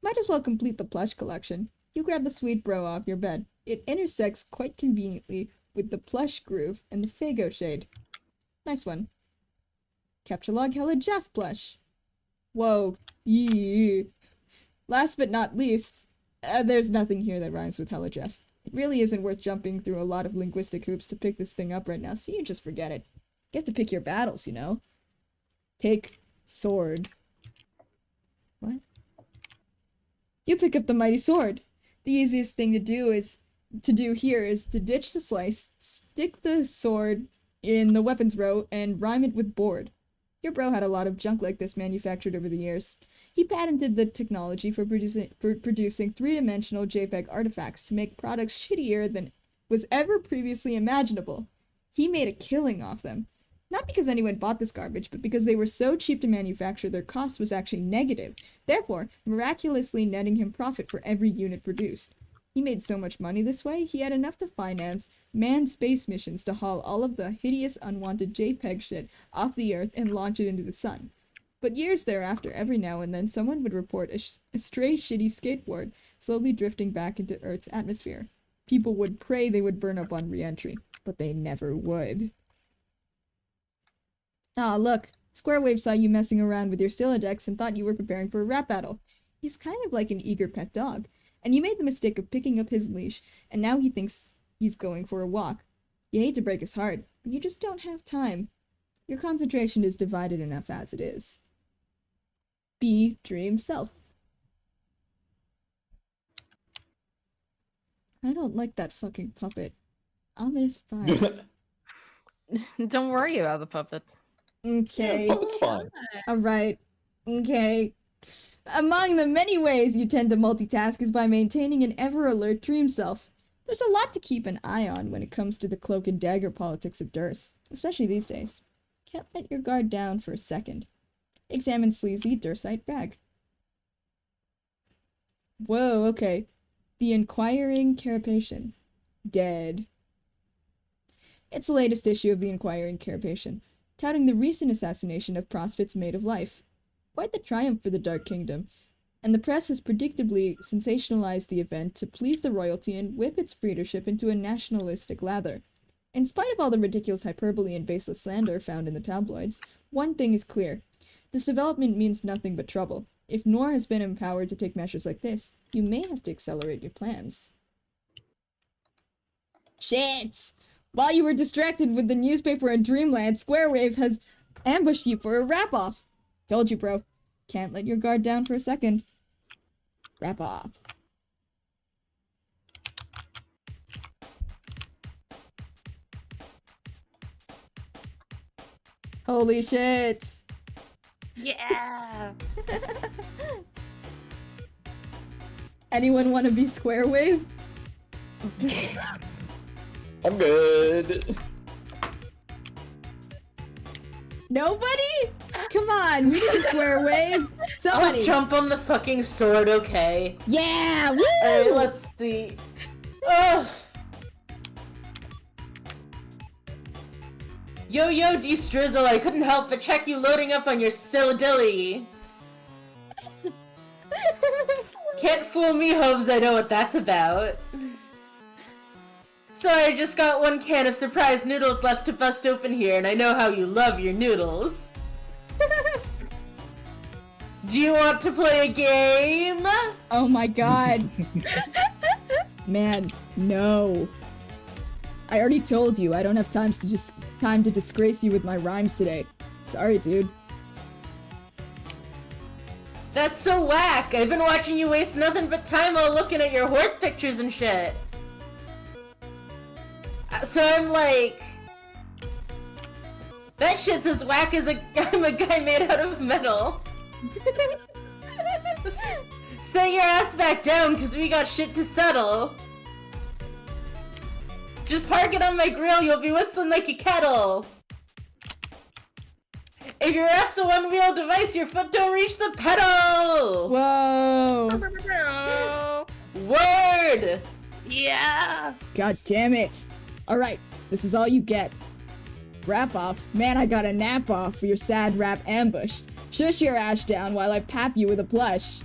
Might as well complete the plush collection. You grab the Sweet Bro off your bed. It intersects quite conveniently with the plush groove and the Fago shade. Nice one. Captcha log Hella Jeff plush. Whoa. Yee. Last but not least, there's nothing here that rhymes with Hella Jeff. It really isn't worth jumping through a lot of linguistic hoops to pick this thing up right now, so you just forget it. You have to pick your battles, you know? Take sword. What? You pick up the mighty sword. The easiest thing to do here is to ditch the slice, stick the sword in the weapons row, and rhyme it with board. Your bro had a lot of junk like this manufactured over the years. He patented the technology for producing three-dimensional JPEG artifacts to make products shittier than was ever previously imaginable. He made a killing off them. Not because anyone bought this garbage, but because they were so cheap to manufacture their cost was actually negative, therefore miraculously netting him profit for every unit produced. He made so much money this way, he had enough to finance manned space missions to haul all of the hideous unwanted JPEG shit off the Earth and launch it into the sun. But years thereafter, every now and then, someone would report a stray shitty skateboard slowly drifting back into Earth's atmosphere. People would pray they would burn up on re-entry, but they never would. Ah, look, Squarewave saw you messing around with your Silodex and thought you were preparing for a rap battle. He's kind of like an eager pet dog, and you made the mistake of picking up his leash, and now he thinks he's going for a walk. You hate to break his heart, but you just don't have time. Your concentration is divided enough as it is. Be dream self. I don't like that fucking puppet. Ominous vibes. Don't worry about the puppet. Okay. Yeah, it's fine. Alright. Okay. Among the many ways you tend to multitask is by maintaining an ever-alert dream self. There's a lot to keep an eye on when it comes to the cloak and dagger politics of Durst, especially these days. Can't let your guard down for a second. Examine sleazy Dursite bag. Whoa, okay. The Inquiring Carapacian. Dead. It's the latest issue of the Inquiring Carapacian, touting the recent assassination of Prospect's Maid of Life. Quite the triumph for the Dark Kingdom, and the press has predictably sensationalized the event to please the royalty and whip its readership into a nationalistic lather. In spite of all the ridiculous hyperbole and baseless slander found in the tabloids, one thing is clear. This development means nothing but trouble. If Noor has been empowered to take measures like this, you may have to accelerate your plans. Shit! While you were distracted with the newspaper in Dreamland, Squarewave has ambushed you for a wrap-off. Told you, bro. Can't let your guard down for a second. Wrap off. Holy shit! Yeah. Anyone want to be Squarewave? I'm good. Nobody? Come on, we need a Squarewave. Somebody. I'll jump on the fucking sword, okay? Yeah, woo! Alright, let's see. Ugh. Yo, D-Strizzle, I couldn't help but check you loading up on your Silladilly. Can't fool me, Hobbs, I know what that's about. Sorry, I just got one can of surprise noodles left to bust open here, and I know how you love your noodles. Do you want to play a game? Oh my god. Man, no. I already told you I don't have time to disgrace you with my rhymes today. Sorry, dude. That's so whack. I've been watching you waste nothing but time while looking at your horse pictures and shit. So I'm like, that shit's as whack as I'm a guy made out of metal. Set your ass back down, cause we got shit to settle. Just park it on my grill, you'll be whistling like a kettle. If your app's a one-wheel device, your foot don't reach the pedal! Whoa! Word! Yeah! God damn it! Alright, this is all you get. Rap off. Man, I got a nap off for your sad rap ambush. Shush your ash down while I pap you with a plush.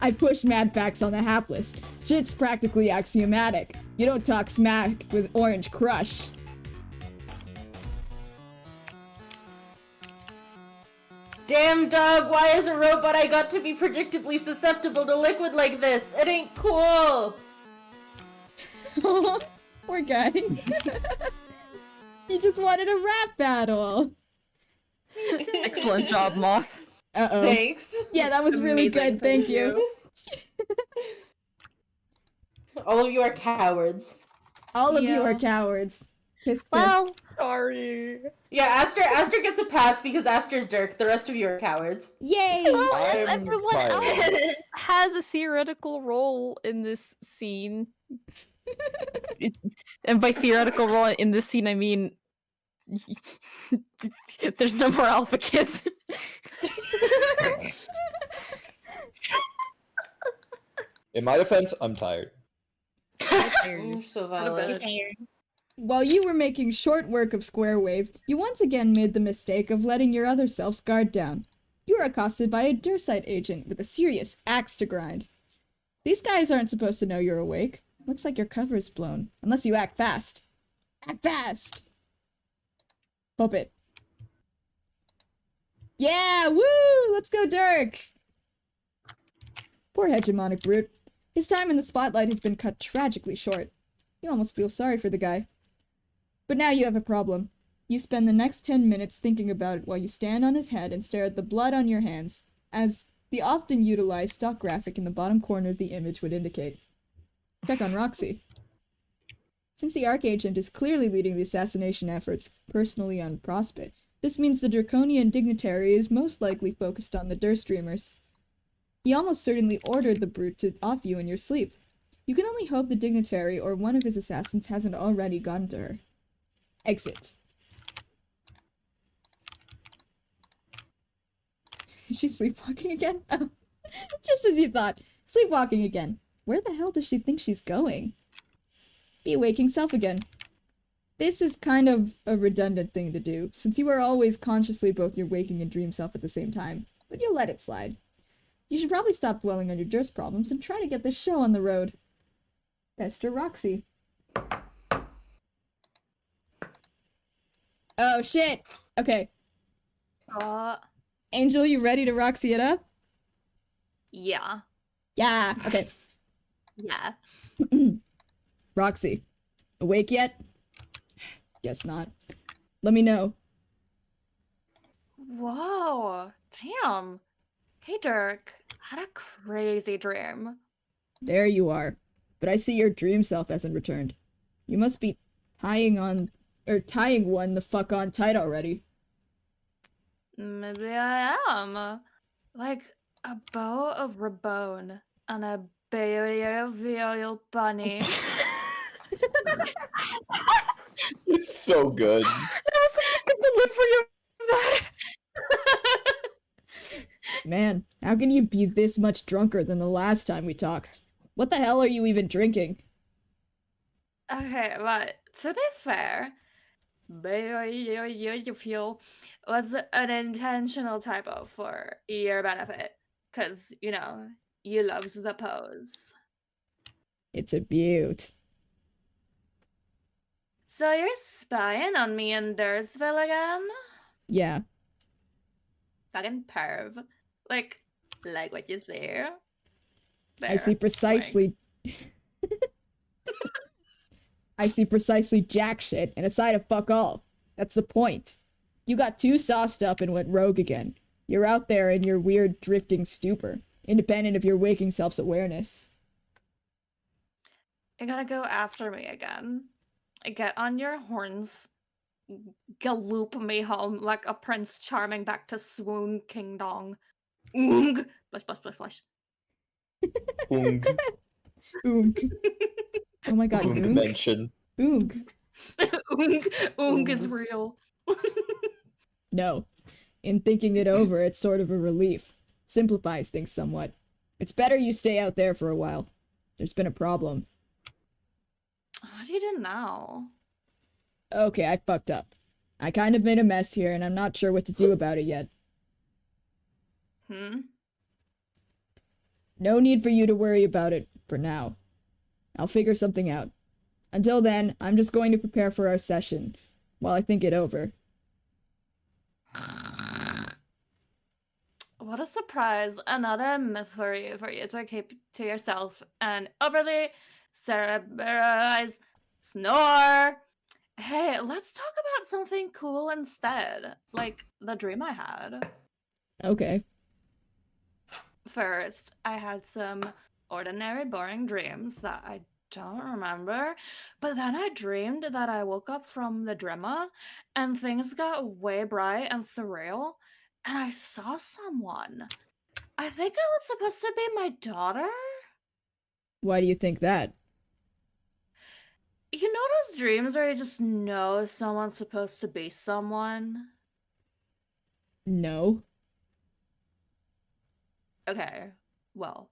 I push mad facts on the hap list. Shit's practically axiomatic. You don't talk smack with Orange Crush. Damn dog, why as a robot I got to be predictably susceptible to liquid like this? It ain't cool! Poor guy. He just wanted a rap battle. Excellent job, Moth. Uh-oh. Thanks. Yeah, that was really Amazing, good, thank you. All of you are cowards. All of you Yeah. are cowards. Kiss, kiss. Well, Sorry. Yeah, Aster gets a pass because Aster's Dirk. The rest of you are cowards. Yay! well, if I'm everyone tired. else has a theoretical role in this scene, and by theoretical role in this scene, I mean there's no more alpha kids. In my defense, I'm tired. So valid. While you were making short work of Square Wave, you once again made the mistake of letting your other self's guard down. You were accosted by a Dursite agent with a serious axe to grind. These guys aren't supposed to know you're awake. Looks like your cover's blown. Unless you act fast. Act fast! Puppet. Yeah! Woo! Let's go, Dirk! Poor hegemonic brute. His time in the spotlight has been cut tragically short. You almost feel sorry for the guy. But now you have a problem. You spend the next 10 minutes thinking about it while you stand on his head and stare at the blood on your hands, as the often utilized stock graphic in the bottom corner of the image would indicate. Check on Roxy. Since the Archagent is clearly leading the assassination efforts personally on Prospect, this means the Draconian dignitary is most likely focused on the Durstreamers. He almost certainly ordered the brute to off you in your sleep. You can only hope the dignitary or one of his assassins hasn't already gotten to her. Exit. Is she sleepwalking again? Oh, just as you thought. Sleepwalking again. Where the hell does she think she's going? Be waking self again. This is kind of a redundant thing to do, since you are always consciously both your waking and dream self at the same time, but you'll let it slide. You should probably stop dwelling on your Durst problems and try to get this show on the road. Esther Roxy. Oh, shit! Okay. Angel, you ready to Roxy it up? Yeah. Yeah, okay. Yeah. Roxy, awake yet? Guess not. Let me know. Whoa. Damn. Hey, Dirk. Had a crazy dream. There you are. But I see your dream self hasn't returned. You must be tying one the fuck on tight already. Maybe I am. Like a bow of Rabone and a beautiful bunny. It's so good. Man, how can you be this much drunker than the last time we talked? What the hell are you even drinking? Okay, but to be fair, beautiful was an intentional typo for your benefit. Because, you know, you loves the pose. It's a beaut. So you're spying on me in Dursville again? Yeah. Fucking perv. Like what you see? I see There, precisely... I see precisely jack shit and a side of fuck all. That's the point. You got too sauced up and went rogue again. You're out there in your weird drifting stupor, independent of your waking self's awareness. You gotta go after me again. Get on your horns. Galoop me home like a Prince Charming back to Swoon King Dong. Oong! Blush, blush, blush, blush. Oong. Oong. Oh my god, Oong Oong? mention. Oong. Oong is real. No. In thinking it over, it's sort of a relief. Simplifies things somewhat. It's better you stay out there for a while. There's been a problem. What do you do now? Okay, I fucked up. I kind of made a mess here, and I'm not sure what to do about it yet. No need for you to worry about it for now. I'll figure something out. Until then, I'm just going to prepare for our session while I think it over. What a surprise. Another mystery for you to keep to yourself and overly cerebralize snore. Hey, let's talk about something cool instead. Like the dream I had. Okay. First, I had some ordinary, boring dreams that I don't remember. But then I dreamed that I woke up from the dreama and things got way bright and surreal. And I saw someone. I think it was supposed to be my daughter. Why do you think that? You know those dreams where you just know someone's supposed to be someone? No. Okay, well,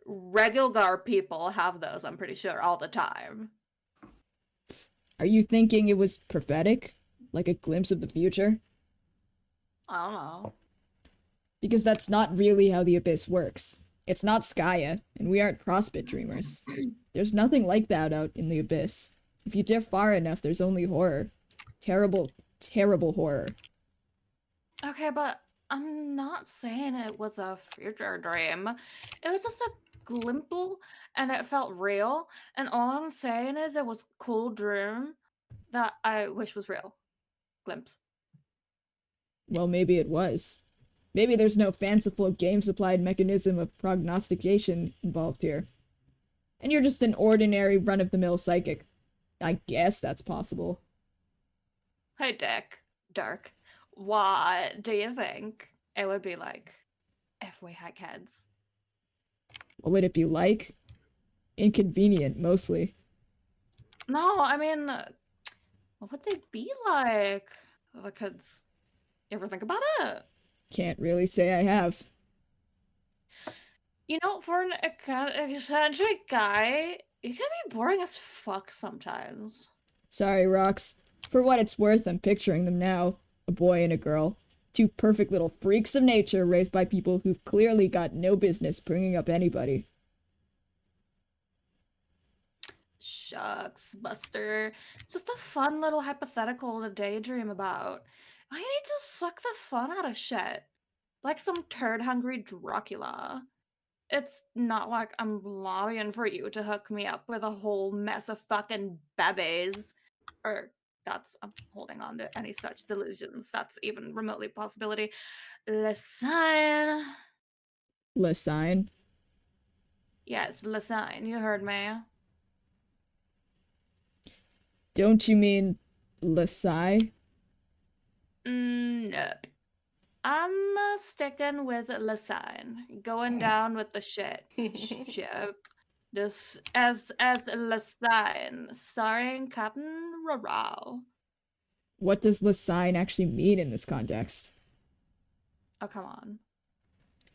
regular people have those, I'm pretty sure, all the time. Are you thinking it was prophetic? Like a glimpse of the future? I don't know. Because that's not really how the Abyss works. It's not Skaya, and we aren't Prospit dreamers. There's nothing like that out in the Abyss. If you dip far enough, there's only horror. Terrible, terrible horror. Okay, but I'm not saying it was a future dream. It was just a glimple, and it felt real. And all I'm saying is it was a cool dream that I wish was real. Glimpse. Well, maybe it was. Maybe there's no fanciful game-supplied mechanism of prognostication involved here. And you're just an ordinary run-of-the-mill psychic. I guess that's possible. Hey, Dirk, what do you think it would be like if we had kids? What would it be like? Inconvenient, mostly. No, I mean, what would they be like? The kids. You ever think about it? Can't really say I have. You know, for an eccentric guy, you can be boring as fuck sometimes. Sorry, Rox. For what it's worth, I'm picturing them now. A boy and a girl. Two perfect little freaks of nature raised by people who've clearly got no business bringing up anybody. Shucks, Buster. Just a fun little hypothetical to daydream about. I need to suck the fun out of shit. Like some turd-hungry Dracula. It's not like I'm lobbying for you to hook me up with a whole mess of fucking babies. Or I'm holding on to any such delusions. That's even remotely a possibility. Listen. Lysine? Yes, listen. You heard me. Don't you mean Lysai? Nope. I'm sticking with Lysine. Going down with the shit. Ship. This as Lysine, starring Captain Rarao. What does Lysine actually mean in this context? Oh, come on.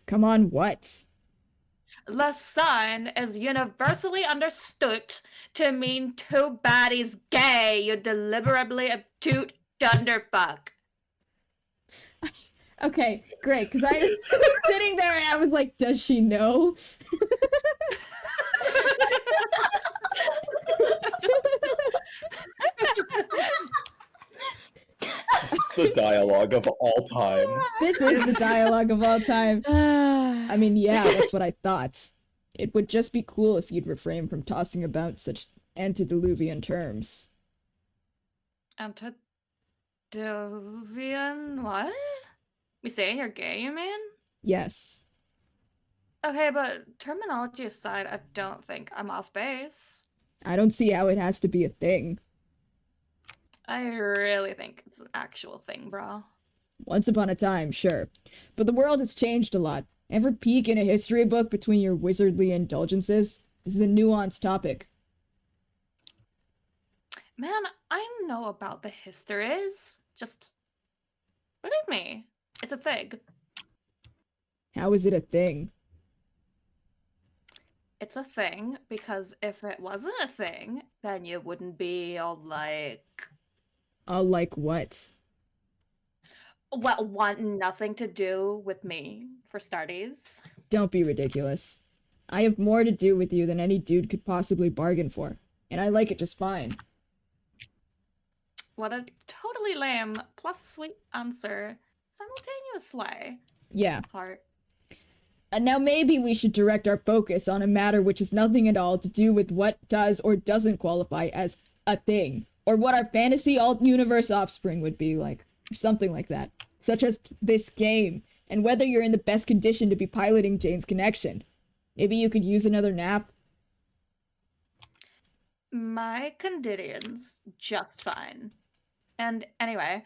Come on, what? Lysine is universally understood to mean too bad he's gay, you deliberately obtuse dunderfuck. Okay, great, because I was sitting there and I was like, does she know? This is the dialogue of all time. This is the dialogue of all time. I mean, yeah, that's what I thought. It would just be cool if you'd refrain from tossing about such antediluvian terms. Devian? What? You saying you're gay, you mean? Yes. Okay, but terminology aside, I don't think I'm off base. I don't see how it has to be a thing. I really think it's an actual thing, bro. Once upon a time, sure. But the world has changed a lot. Ever peek in a history book between your wizardly indulgences? This is a nuanced topic. Man, I know about the histories. Just believe me, it's a thing. How is it a thing? It's a thing because if it wasn't a thing, then you wouldn't be all like, Like what? what, want nothing to do with me, for starties. Don't be ridiculous. I have more to do with you than any dude could possibly bargain for, and I like it just fine. What a totally lame plus sweet answer simultaneously. Yeah. Heart. And now maybe we should direct our focus on a matter which has nothing at all to do with what does or doesn't qualify as a thing, or what our fantasy alt-universe offspring would be like, or something like that, such as this game, and whether you're in the best condition to be piloting Jane's connection. Maybe you could use another nap? My condition's just fine. And anyway,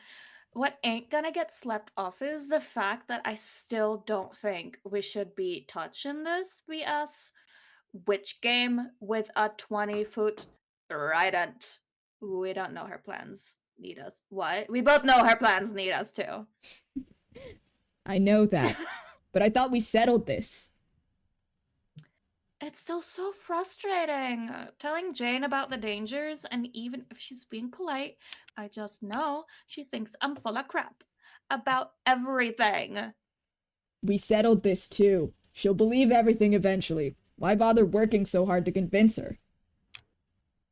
what ain't gonna get slept off is the fact that I still don't think we should be touching this BS witch game with a 20-foot trident. We don't know her plans need us. What? We both know her plans need us too. I know that, but I thought we settled this. It's still so frustrating. Telling Jane about the dangers, and even if she's being polite, I just know she thinks I'm full of crap. About everything. We settled this too. She'll believe everything eventually. Why bother working so hard to convince her?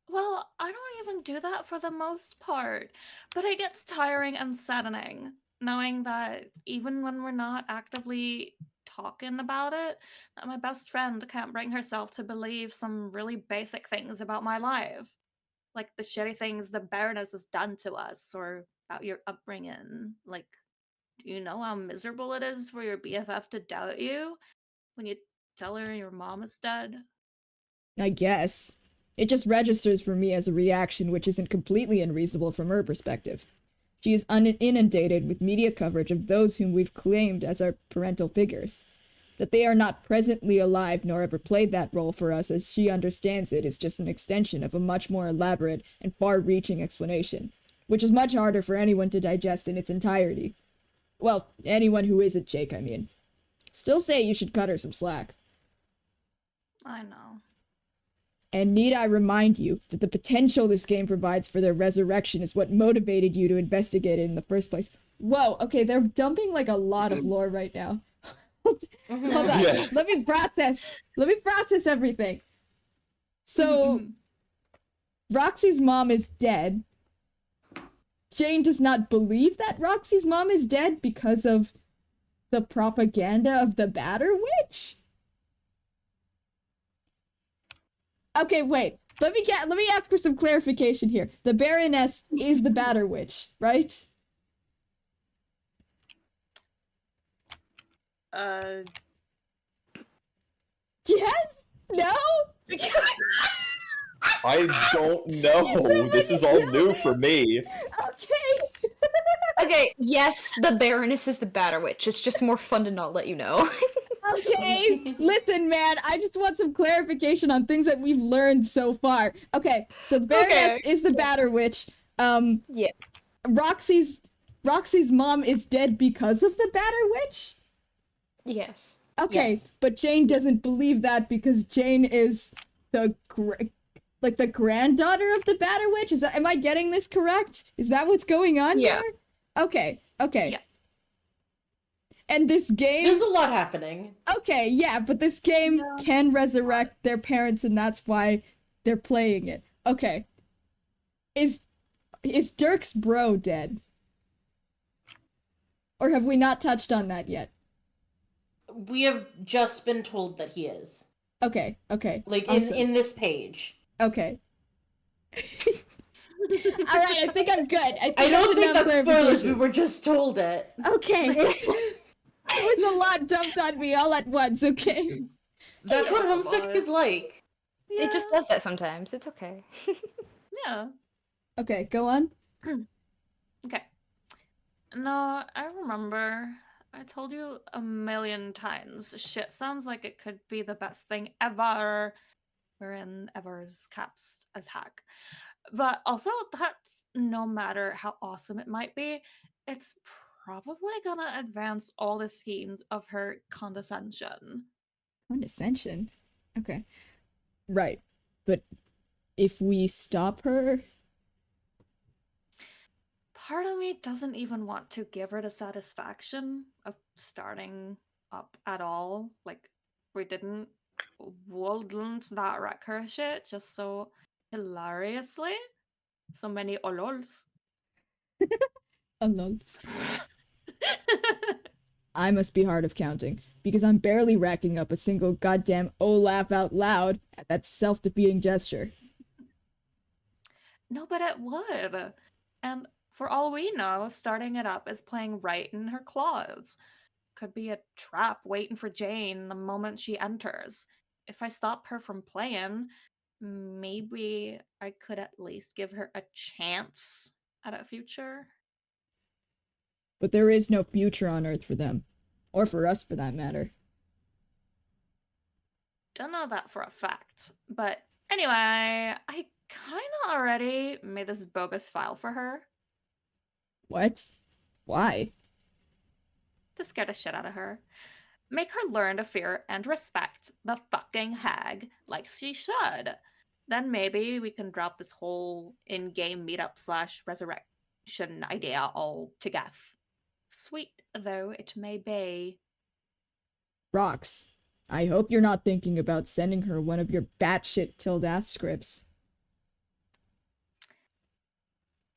Well, I don't even do that for the most part, but it gets tiring and saddening, knowing that even when we're not actively talking about it, that my best friend can't bring herself to believe some really basic things about my life. Like the shitty things the Baroness has done to us, or about your upbringing. Like, do you know how miserable it is for your BFF to doubt you when you tell her your mom is dead? I guess. It just registers for me as a reaction which isn't completely unreasonable from her perspective. She is inundated with media coverage of those whom we've claimed as our parental figures. That they are not presently alive nor ever played that role for us as she understands it is just an extension of a much more elaborate and far-reaching explanation, which is much harder for anyone to digest in its entirety. Well, anyone who isn't Jake, I mean. Still say you should cut her some slack. I know. And need I remind you that the potential this game provides for their resurrection is what motivated you to investigate it in the first place. Whoa, okay, they're dumping like a lot of lore right now. Hold on. Yeah. Let me process everything. So Roxy's mom is dead. Jane does not believe that Roxy's mom is dead because of the propaganda of the Batter Witch? Okay, wait. Let me ask for some clarification here. The Baroness is the Batter Witch, right? Yes? No? I don't know. This is all new for me. Okay. Okay, yes, the Baroness is the Batter Witch. It's just more fun to not let you know. Okay. Listen, man, I just want some clarification on things that we've learned so far. Okay, so the Baroness is the Batter Witch. Yeah. Roxy's mom is dead because of the Batter Witch? Yes. Okay, Yes. but Jane doesn't believe that because Jane is the the granddaughter of the Batter Witch. Am I getting this correct? Is that what's going on Yeah. here? Okay. Yeah. And this game. There's a lot happening. Okay, yeah, but this game can resurrect their parents, and that's why they're playing it. Okay. Is Dirk's bro dead? Or have we not touched on that yet? We have just been told that he is. Okay. Like, Awesome. in this page. Okay. All right, I think I'm good. I think I don't think enough that's spoilers. We clarification. were just told it. Okay. It was a lot dumped on me all at once, okay? That's what Yes, it Homestuck was. is like. It just does that sometimes. It's okay. Yeah. Okay, go on. Okay. No, I remember. I told you a million times. Shit sounds like it could be the best thing ever. Wherein ever is caps as hack. But also, that's no matter how awesome it might be, it's probably gonna advance all the schemes of her condescension. Condescension. Okay. Right. But if we stop her, Part of me doesn't even want to give her the satisfaction of starting up at all. Like, we wouldn't that wreck her shit just so hilariously? So many olols. I must be hard of counting, because I'm barely racking up a single goddamn oh laugh out loud at that self-defeating gesture. No, but it would. And for all we know, starting it up is playing right in her claws. Could be a trap waiting for Jane the moment she enters. If I stop her from playing, maybe I could at least give her a chance at a future. But there is no future on Earth for them. Or for us, for that matter. Don't know that for a fact. But anyway, I kinda already made this bogus file for her What? Why? to scare the shit out of her. Make her learn to fear and respect the fucking hag like she should. Then maybe we can drop this whole in-game meetup / resurrection idea altogether. Sweet though it may be. Rox, I hope you're not thinking about sending her one of your batshit Tildath scripts.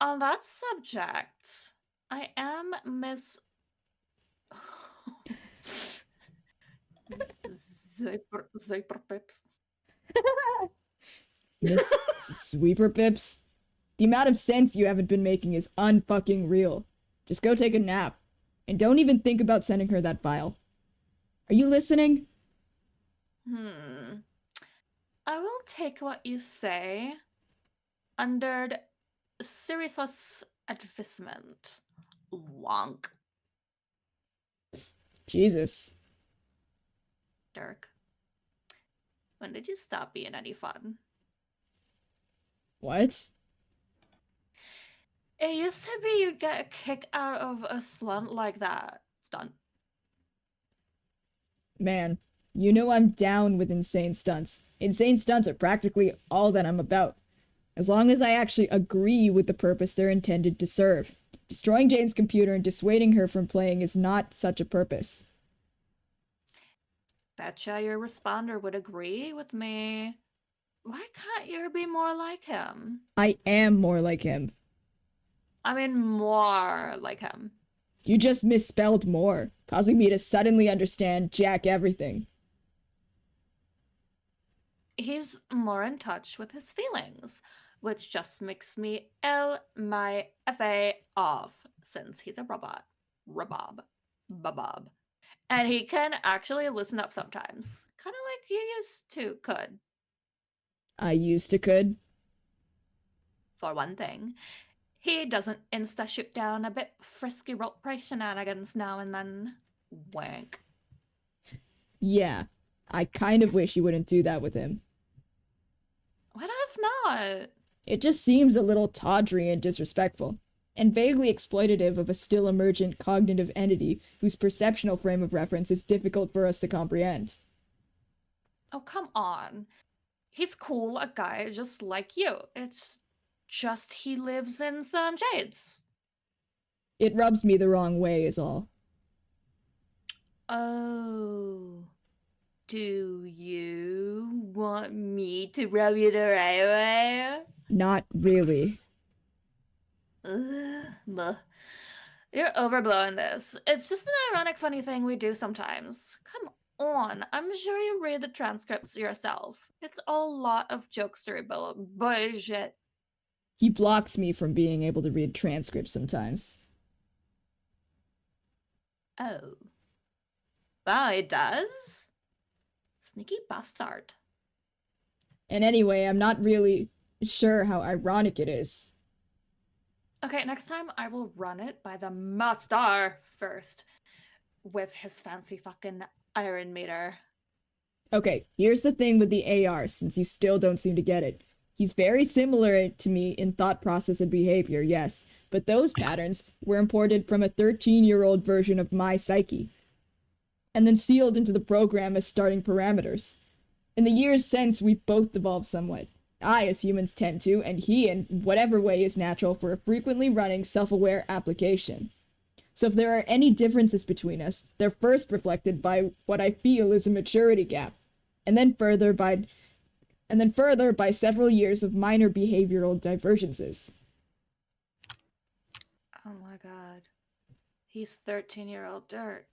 On that subject, I am Miss Zyper Pips. Miss Sweeper Pips? The amount of sense you haven't been making is unfucking real. Just go take a nap. And don't even think about sending her that file. Are you listening? I will take what you say under serious advisement. Wonk. Jesus. Dirk. When did you stop being any fun? What? It used to be you'd get a kick out of a stunt like that. Stunt. Man, you know I'm down with insane stunts. Insane stunts are practically all that I'm about. As long as I actually agree with the purpose they're intended to serve. Destroying Jane's computer and dissuading her from playing is not such a purpose. Betcha your responder would agree with me. Why can't you be more like him? I am more like him. I mean, more like him. You just misspelled more, causing me to suddenly understand Jack everything. He's more in touch with his feelings, which just makes me L my FA off since he's a robot. Babob. And he can actually listen up sometimes. Kind of like you used to could. I used to could. For one thing. He doesn't insta-shoot down a bit frisky roleplay shenanigans now and then. Wank. Yeah, I kind of wish you wouldn't do that with him. What if not? It just seems a little tawdry and disrespectful, and vaguely exploitative of a still emergent cognitive entity whose perceptual frame of reference is difficult for us to comprehend. Oh, come on. He's cool, a guy just like you. It's just he lives in some shades. It rubs me the wrong way is all. Oh. Do you want me to rub you the right way? Not really. Ugh. You're overblowing this. It's just an ironic, funny thing we do sometimes. Come on, I'm sure you read the transcripts yourself. It's a lot of jokestery bullshit. He blocks me from being able to read transcripts sometimes. Oh. Wow, it does? Sneaky bastard. And anyway, I'm not really sure how ironic it is. Okay, next time I will run it by the master first. With his fancy fucking iron meter. Okay, here's the thing with the AR, since you still don't seem to get it. He's very similar to me in thought process and behavior, yes, but those patterns were imported from a 13-year-old version of my psyche, and then sealed into the program as starting parameters. In the years since, we've both evolved somewhat. I, as humans tend to, and he, in whatever way is natural for a frequently running, self-aware application. So if there are any differences between us, they're first reflected by what I feel is a maturity gap, and then further by several years of minor behavioral divergences. Oh my god. He's 13-year-old Dirk.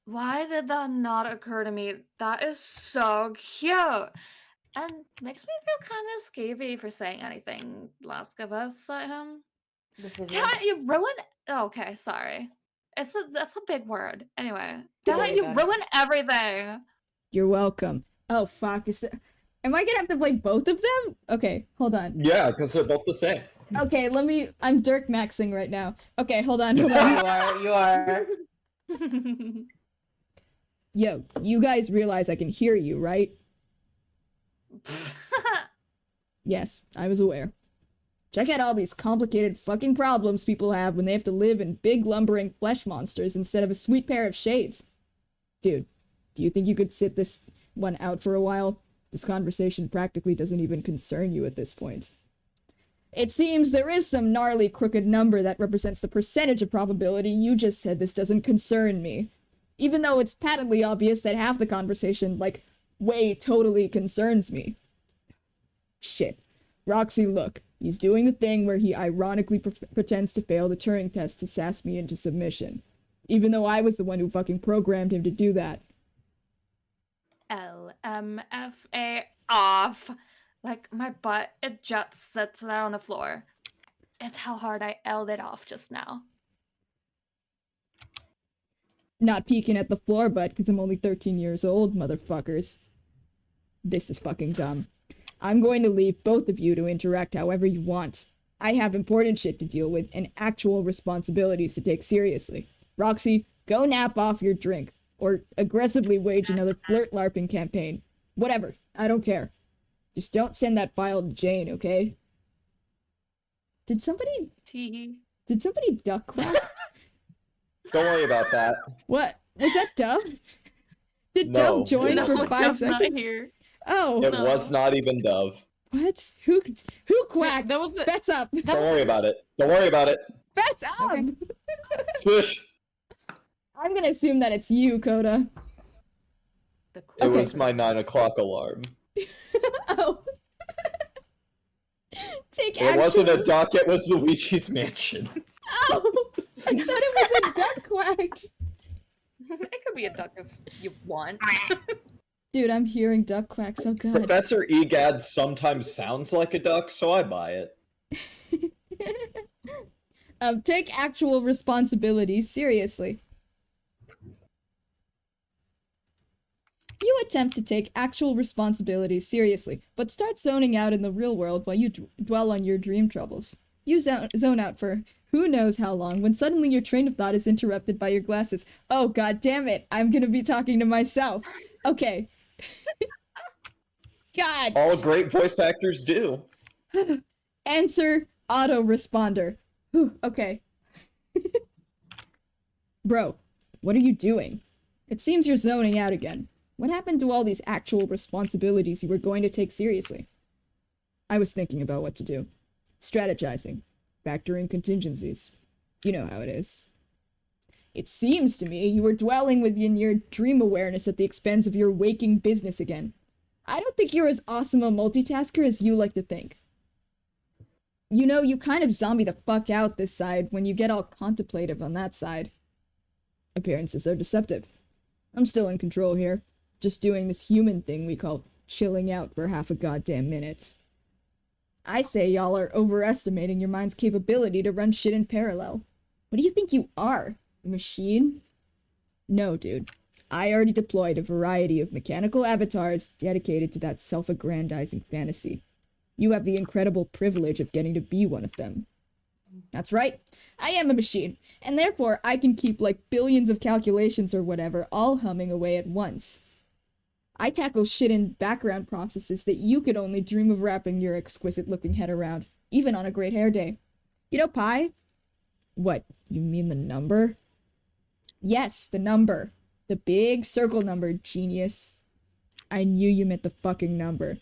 Why did that not occur to me? That is so cute! And makes me feel kind of skeevy for saying anything Last of Us at him. Damn it, you ruined... Oh, okay, sorry. That's a big word. Anyway. Damn it, you ruined everything! You're welcome. Oh, fuck. Am I gonna have to play both of them? Okay, hold on. Yeah, because they're both the same. Okay, I'm Dirk Maxing right now. Okay, hold on. You are. Yo, you guys realize I can hear you, right? Yes, I was aware. Check out all these complicated fucking problems people have when they have to live in big lumbering flesh monsters instead of a sweet pair of shades. Dude, do you think you could sit this one out for a while? This conversation practically doesn't even concern you at this point. It seems there is some gnarly crooked number that represents the percentage of probability you just said this doesn't concern me. Even though it's patently obvious that half the conversation, way totally concerns me. Shit. Roxy, look. He's doing the thing where he ironically pretends to fail the Turing test to sass me into submission. Even though I was the one who fucking programmed him to do that. LMFA off. Like, my butt, it just sits there on the floor. It's how hard I L'd it off just now. Not peeking at the floor butt because I'm only 13 years old, motherfuckers. This is fucking dumb. I'm going to leave both of you to interact however you want. I have important shit to deal with and actual responsibilities to take seriously. Roxy, go nap off your drink. Or aggressively wage another flirt-larping campaign. Whatever, I don't care. Just don't send that file to Jane, okay? Did somebody duck quack? Don't worry about that. What? Was that Dove? Did No, Dove join it for wasn't. 5 Dove's not seconds? here. Oh. It was not even Dove. What? Who quacked? That was Fess up. Don't worry about it. Don't worry about it. Fess up! Okay. Shush. I'm gonna assume that it's you, Coda. The It Okay. was my 9 o'clock alarm. Oh. Take It action. wasn't a duck, it was Luigi's mansion. Oh! I thought it was a duck quack. It could be a duck if you want. Dude, I'm hearing duck quacks. Oh god. Professor Egad sometimes sounds like a duck, so I buy it. Take actual responsibility seriously. You attempt to take actual responsibility seriously, but start zoning out in the real world while you dwell on your dream troubles. You zone out for who knows how long when suddenly your train of thought is interrupted by your glasses. Oh god damn it, I'm gonna be talking to myself. Okay. God. All great voice actors do. Answer autoresponder. Whew, okay. Bro, what are you doing? It seems you're zoning out again. What happened to all these actual responsibilities you were going to take seriously? I was thinking about what to do. Strategizing. Factoring contingencies. You know how it is. It seems to me you were dwelling within your dream awareness at the expense of your waking business again. I don't think you're as awesome a multitasker as you like to think. You know, you kind of zombie the fuck out this side when you get all contemplative on that side. Appearances are deceptive. I'm still in control here. Just doing this human thing we call chilling out for half a goddamn minute. I say y'all are overestimating your mind's capability to run shit in parallel. What do you think you are? A machine? No, dude. I already deployed a variety of mechanical avatars dedicated to that self-aggrandizing fantasy. You have the incredible privilege of getting to be one of them. That's right. I am a machine, and therefore I can keep like billions of calculations or whatever all humming away at once. I tackle shit in background processes that you could only dream of wrapping your exquisite-looking head around, even on a great hair day. You know pi? What, you mean the number? Yes, the number. The big circle number, genius. I knew you meant the fucking number.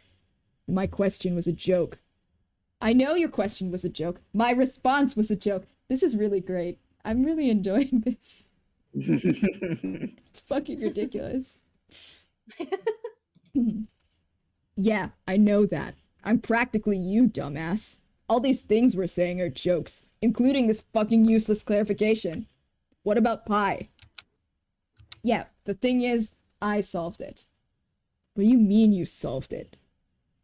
My question was a joke. I know your question was a joke. My response was a joke. This is really great. I'm really enjoying this. It's fucking ridiculous. Yeah, I know that. I'm practically you, dumbass. All these things we're saying are jokes, including this fucking useless clarification. What about pi? Yeah, the thing is, I solved it. What do you mean you solved it?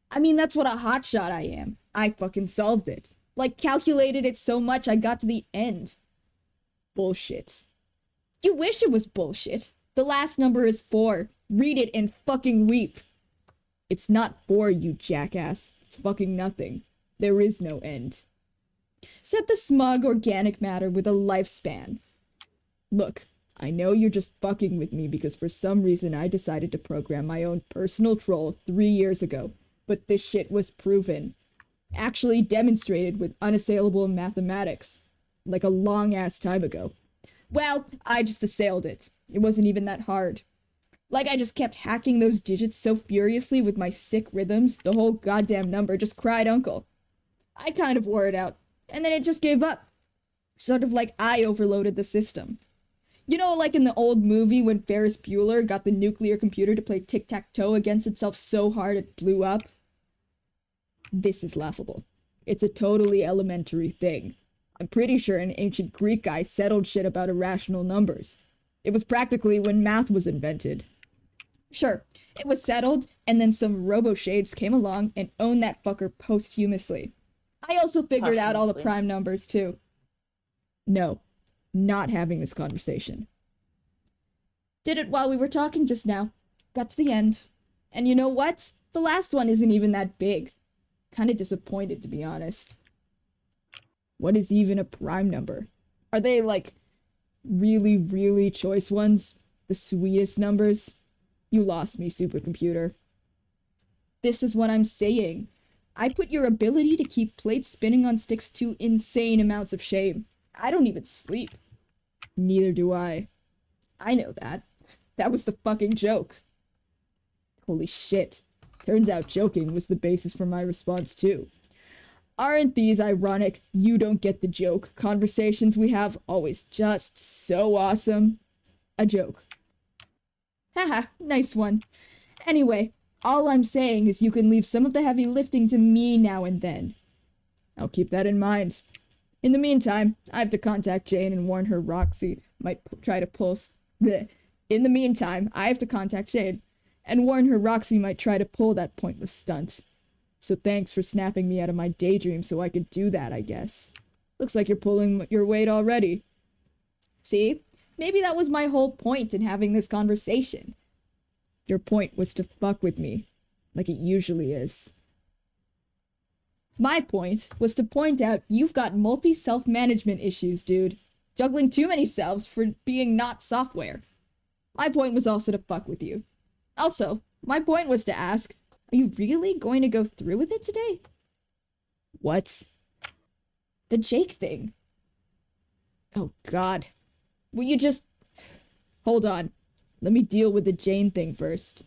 I mean, that's what a hotshot I am. I fucking solved it. Like, calculated it so much I got to the end. Bullshit. You wish it was bullshit. The last number is 4. Read it and fucking weep. It's not 4, you jackass. It's fucking nothing. There is no end. Set the smug organic matter with a lifespan. Look, I know you're just fucking with me because for some reason I decided to program my own personal troll 3 years ago, but this shit was proven. Actually demonstrated with unassailable mathematics. Like a long-ass time ago. Well, I just assailed it. It wasn't even that hard. Like I just kept hacking those digits so furiously with my sick rhythms, the whole goddamn number just cried uncle. I kind of wore it out, and then it just gave up. Sort of like I overloaded the system. You know, like in the old movie when Ferris Bueller got the nuclear computer to play tic-tac-toe against itself so hard it blew up? This is laughable. It's a totally elementary thing. I'm pretty sure an ancient Greek guy settled shit about irrational numbers. It was practically when math was invented. Sure, it was settled, and then some robo-shades came along and owned that fucker posthumously. I also figured out all the prime numbers, too. No, not having this conversation. Did it while we were talking just now. Got to the end. And you know what? The last one isn't even that big. Kinda disappointed, to be honest. What is even a prime number? Are they, like, really, really choice ones? The sweetest numbers? You lost me, supercomputer. This is what I'm saying. I put your ability to keep plates spinning on sticks to insane amounts of shame. I don't even sleep. Neither do I. I know that. That was the fucking joke. Holy shit. Turns out joking was the basis for my response too. Aren't these ironic, you don't get the joke conversations we have always just so awesome? A joke. Haha, nice one. Anyway, all I'm saying is you can leave some of the heavy lifting to me now and then. I'll keep that in mind. In the meantime, I have to contact Jane and warn her Roxy might try to pull... In the meantime, I have to contact Jane and warn her Roxy might try to pull that pointless stunt. So thanks for snapping me out of my daydream so I could do that, I guess. Looks like you're pulling your weight already. See? Maybe that was my whole point in having this conversation. Your point was to fuck with me, like it usually is. My point was to point out you've got multi-self-management issues, dude. Juggling too many selves for being not software. My point was also to fuck with you. Also, my point was to ask, are you really going to go through with it today? What? The Jake thing. Oh god. Will you just... Hold on. Let me deal with the Jane thing first.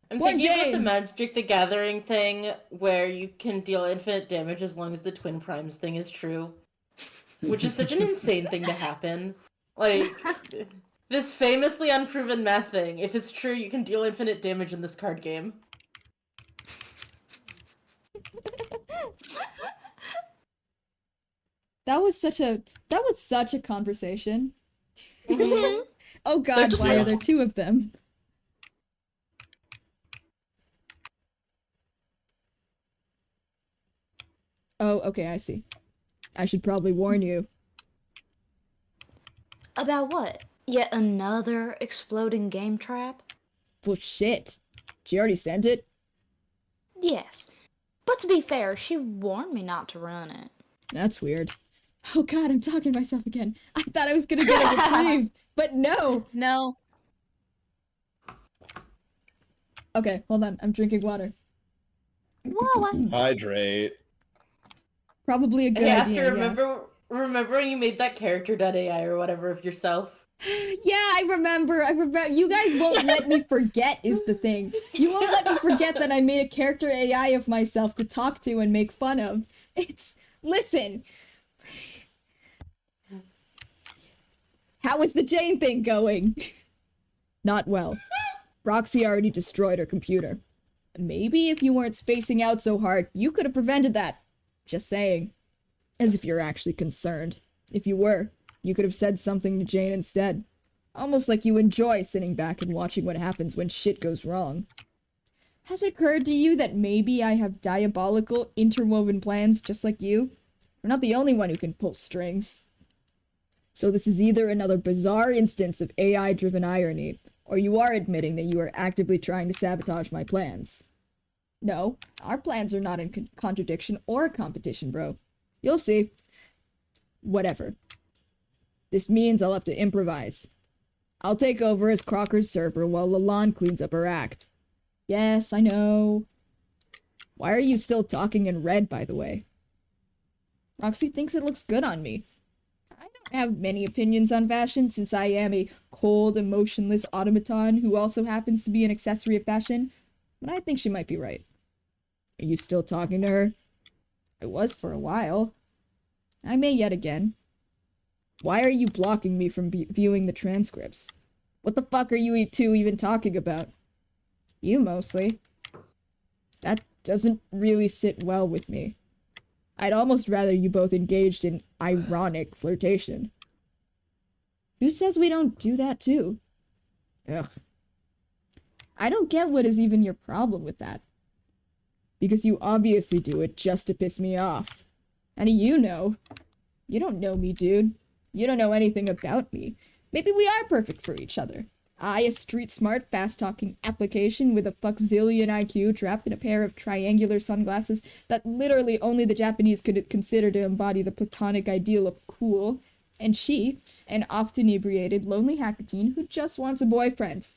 I'm What, thinking about the Jane? Magic the Gathering thing where you can deal infinite damage as long as the twin primes thing is true. Which is such an insane thing to happen. Like, this famously unproven math thing. If it's true, you can deal infinite damage in this card game. That was such a conversation. Mhm. Oh god, just why are like- there two of them? Oh, okay, I see. I should probably warn you. About what? Yet another exploding game trap? Well, shit. She already sent it? Yes. But to be fair, she warned me not to run it. That's weird. Oh god, I'm talking to myself again. I thought I was gonna get a reprieve, but no! No. Okay, hold on. I'm drinking water. Well, Hydrate. Probably a good Hey, idea. Aster, remember when you made that character.ai or whatever of yourself? Yeah, I remember. You guys won't let me forget is the thing. You won't let me forget that I made a character AI of myself to talk to and make fun of. Listen. How is the Jane thing going? Not well. Roxy already destroyed her computer. Maybe if you weren't spacing out so hard, you could have prevented that. Just saying. As if you're actually concerned. If you were, you could have said something to Jane instead. Almost like you enjoy sitting back and watching what happens when shit goes wrong. Has it occurred to you that maybe I have diabolical, interwoven plans just like you? You're not the only one who can pull strings. So this is either another bizarre instance of AI-driven irony, or you are admitting that you are actively trying to sabotage my plans. No, our plans are not in contradiction or competition, bro. You'll see. Whatever. This means I'll have to improvise. I'll take over as Crocker's server while Lalonde cleans up her act. Yes, I know. Why are you still talking in red, by the way? Roxy thinks it looks good on me. I don't have many opinions on fashion since I am a cold, emotionless automaton who also happens to be an accessory of fashion, but I think she might be right. Are you still talking to her? I was for a while. I may yet again. Why are you blocking me from viewing the transcripts? What the fuck are you two even talking about? You mostly. That doesn't really sit well with me. I'd almost rather you both engaged in ironic flirtation. Who says we don't do that too? Ugh. I don't get what is even your problem with that. Because you obviously do it just to piss me off. How do you know? You don't know me, dude. You don't know anything about me. Maybe we are perfect for each other. I, a street-smart, fast-talking application with a fuckzillion IQ trapped in a pair of triangular sunglasses that literally only the Japanese could consider to embody the platonic ideal of cool. And she, an oft-inebriated, lonely hackatine who just wants a boyfriend.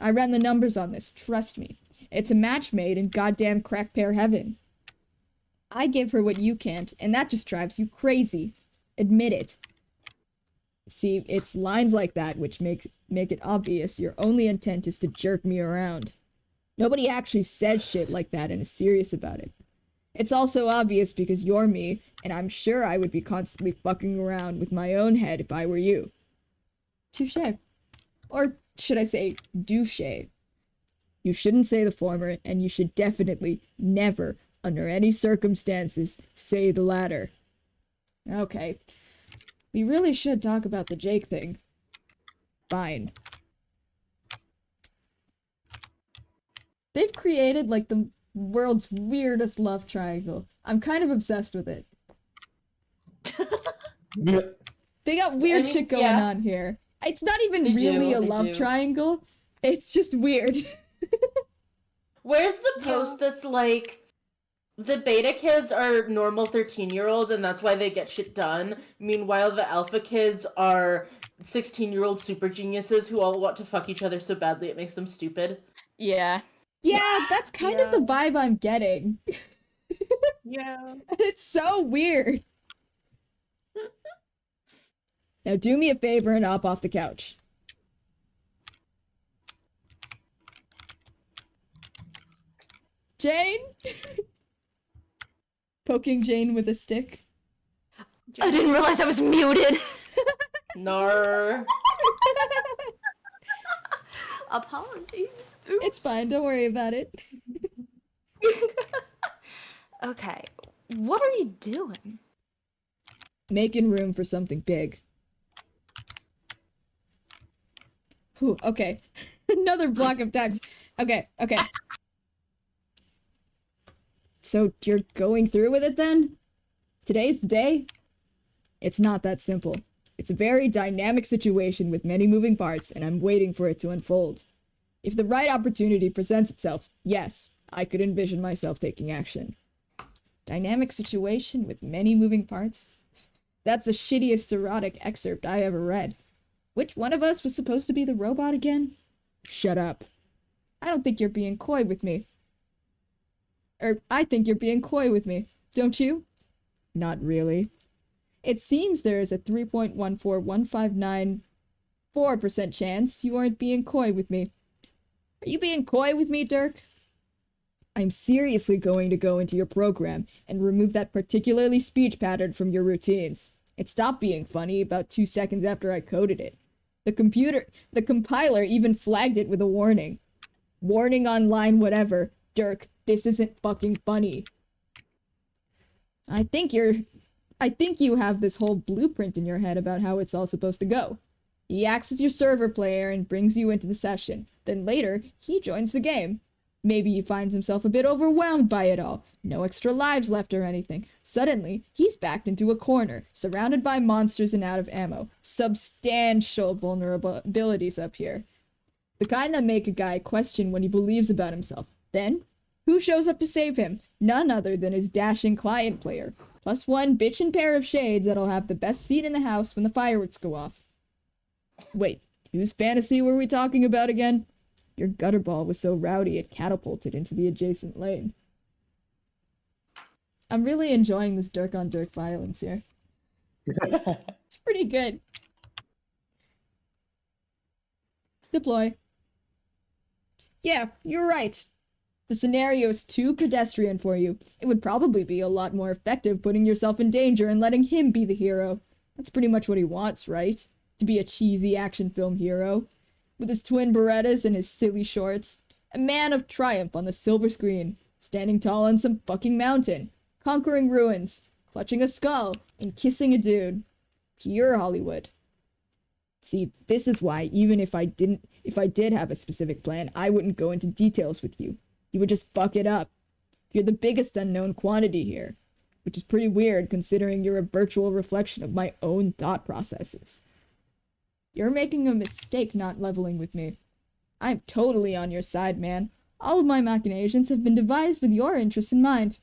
I ran the numbers on this, trust me. It's a match made in goddamn crack pair heaven. I give her what you can't, and that just drives you crazy. Admit it. See, it's lines like that which make it obvious your only intent is to jerk me around. Nobody actually says shit like that and is serious about it. It's also obvious because you're me, and I'm sure I would be constantly fucking around with my own head if I were you. Touché. Or should I say, douche. You shouldn't say the former, and you should definitely never, under any circumstances, say the latter. Okay. We really should talk about the Jake thing. Fine. They've created, like, the world's weirdest love triangle. I'm kind of obsessed with it. They got weird shit going on here. It's not even really a love triangle. It's just weird. Where's the post that's like, the beta kids are normal 13-year-olds and that's why they get shit done. Meanwhile, the alpha kids are 16-year-old super geniuses who all want to fuck each other so badly it makes them stupid. Yeah. Yeah, that's kind of the vibe I'm getting. Yeah. And it's so weird. Now do me a favor and hop off the couch. Jane? Poking Jane with a stick. I didn't realize I was muted. Nar. Apologies. It's fine, don't worry about it. Okay, what are you doing? Making room for something big. Whew, okay. Another block of text. Okay. So you're going through with it then? Today's the day? It's not that simple. It's a very dynamic situation with many moving parts, and I'm waiting for it to unfold. If the right opportunity presents itself, yes, I could envision myself taking action. Dynamic situation with many moving parts? That's the shittiest erotic excerpt I ever read. Which one of us was supposed to be the robot again? Shut up. I don't think you're being coy with me. I think you're being coy with me. Don't you? Not really. It seems there is a 3.14159% chance you aren't being coy with me. Are you being coy with me, Dirk? I'm seriously going to go into your program and remove that particularly speech pattern from your routines. It stopped being funny about 2 seconds after I coded it. The compiler even flagged it with a warning. Warning on line whatever. Dirk, this isn't fucking funny. I think you have this whole blueprint in your head about how it's all supposed to go. He acts as your server player and brings you into the session. Then later, he joins the game. Maybe he finds himself a bit overwhelmed by it all. No extra lives left or anything. Suddenly, he's backed into a corner, surrounded by monsters and out of ammo. Substantial vulnerabilities up here. The kind that make a guy question what he believes about himself. Then, who shows up to save him? None other than his dashing client player. Plus one bitchin' pair of shades that'll have the best seat in the house when the fireworks go off. Wait, whose fantasy were we talking about again? Your gutter ball was so rowdy it catapulted into the adjacent lane. I'm really enjoying this Dirk on Dirk violence here. It's pretty good. Deploy. Yeah, you're right. The scenario is too pedestrian for you. It would probably be a lot more effective putting yourself in danger and letting him be the hero. That's pretty much what he wants, right? To be a cheesy action film hero. With his twin Berettas and his silly shorts. A man of triumph on the silver screen. Standing tall on some fucking mountain. Conquering ruins. Clutching a skull. And kissing a dude. Pure Hollywood. See, this is why, even if I did have a specific plan, I wouldn't go into details with you. You would just fuck it up. You're the biggest unknown quantity here. Which is pretty weird considering you're a virtual reflection of my own thought processes. You're making a mistake not leveling with me. I'm totally on your side, man. All of my machinations have been devised with your interests in mind.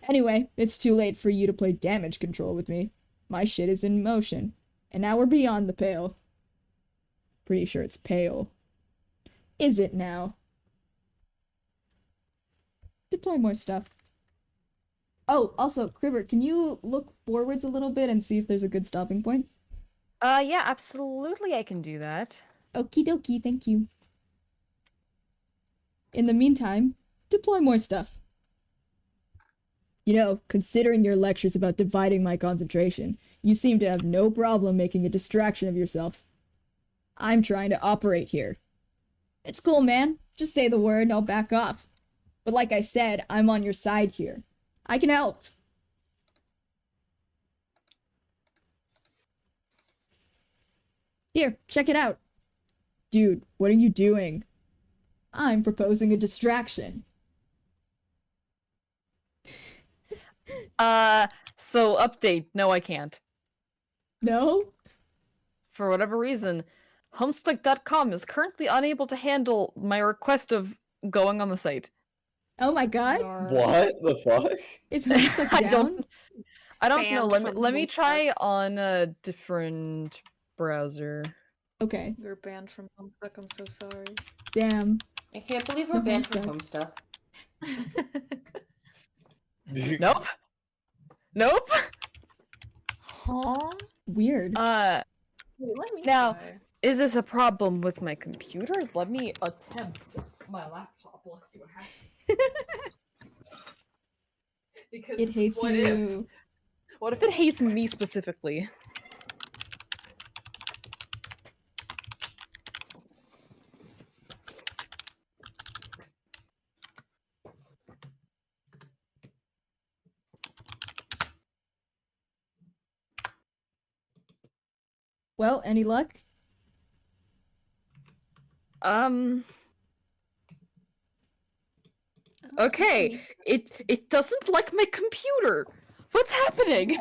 Anyway, it's too late for you to play damage control with me. My shit is in motion. And now we're beyond the pale. Pretty sure it's pale. Is it now? Deploy more stuff. Oh, also, Cribber, can you look forwards a little bit and see if there's a good stopping point? Yeah, absolutely I can do that. Okie dokie, thank you. In the meantime, deploy more stuff. You know, considering your lectures about dividing my concentration, you seem to have no problem making a distraction of yourself. I'm trying to operate here. It's cool, man. Just say the word and I'll back off. But like I said, I'm on your side here. I can help. Here, check it out. Dude, what are you doing? I'm proposing a distraction. So update. No, I can't. No? For whatever reason, homestuck.com is currently unable to handle my request of going on the site. Oh my god? What the fuck? Is Homestuck down? I don't know. Banned Let from me Homestuck. try on a different browser. Okay, You're banned from Homestuck, I'm so sorry. damn. I can't believe we're No banned from Homestuck. Homestuck. Nope. Nope. Huh? Weird. Wait, let me Now- try. Is this a problem with my computer? Let me attempt my laptop. Let's see what happens. Because It hates what you. What if it hates me specifically? Well, any luck? Okay. It doesn't like my computer. What's happening?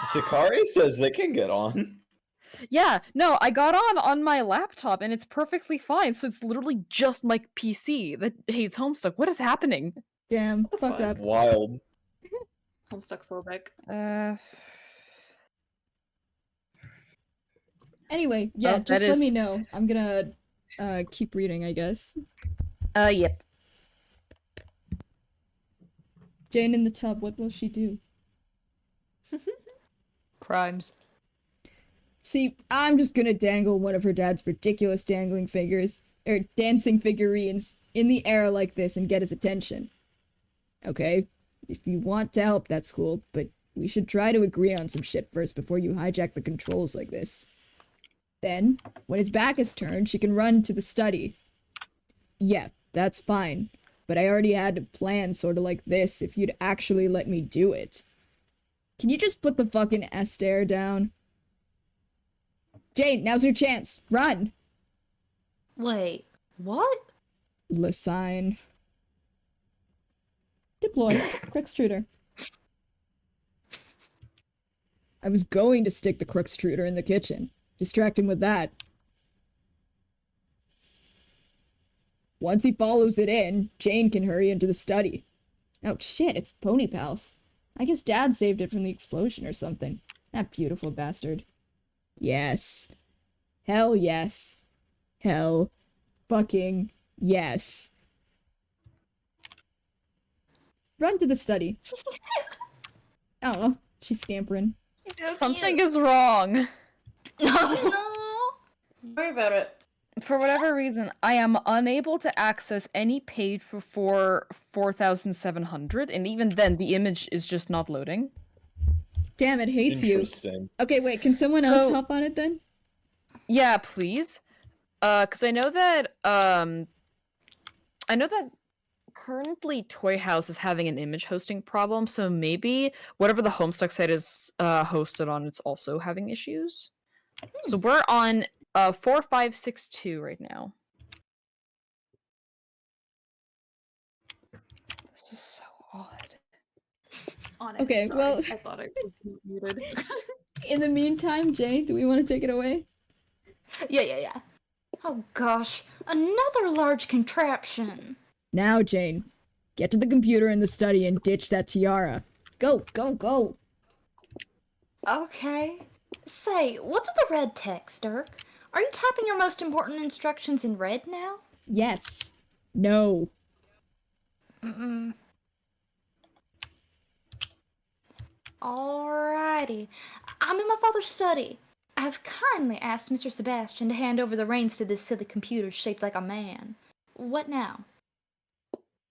Sakari says they can get on. Yeah, no, I got on my laptop and it's perfectly fine. So it's literally just my PC that hates Homestuck. What is happening? Damn, the fucked fuck? up. Wild. Homestuck phobic. Anyway, yeah, Oh, just that let me is- know. I'm gonna keep reading, I guess. Yep. Jane in the tub, what will she do? Crimes. See, I'm just gonna dangle one of her dad's ridiculous dangling figures, or dancing figurines, in the air like this and get his attention. Okay? If you want to help, that's cool, but we should try to agree on some shit first before you hijack the controls like this. Then, when his back is turned, she can run to the study. Yeah, that's fine, but I already had a plan sorta like this if you'd actually let me do it. Can you just put the fucking S-stare down? Jane, now's your chance. Run! Wait, what? Lasine. Deploy. Quick extruder. I was going to stick the quick extruder in the kitchen. Distract him with that. Once he follows it in, Jane can hurry into the study. Oh shit, it's Pony Pals. I guess Dad saved it from the explosion or something. That beautiful bastard. Yes. Hell yes. Hell fucking yes. Run to the study. Oh, she's scampering. Something is wrong. No. Don't worry about it. For whatever reason, I am unable to access any page for 4,700, and even then, the image is just not loading. Damn, it hates you. Interesting. Okay, wait, can someone else So- help on it then? Yeah, please. Because I know that currently Toy House is having an image hosting problem, so maybe whatever the Homestuck site is hosted on, it's also having issues. So we're on 4562 right now. This is so odd. On it. Okay, Sorry, well- I thought I was muted. In the meantime, Jane, do we want to take it away? Yeah. Oh gosh, another large contraption. Now, Jane, get to the computer in the study and ditch that tiara. Go, go, go. Okay. Say, what's the red text, Dirk? Are you typing your most important instructions in red now? Yes. No. Mm-mm. Alrighty. I'm in my father's study. I have kindly asked Mr. Sebastian to hand over the reins to this silly computer shaped like a man. What now?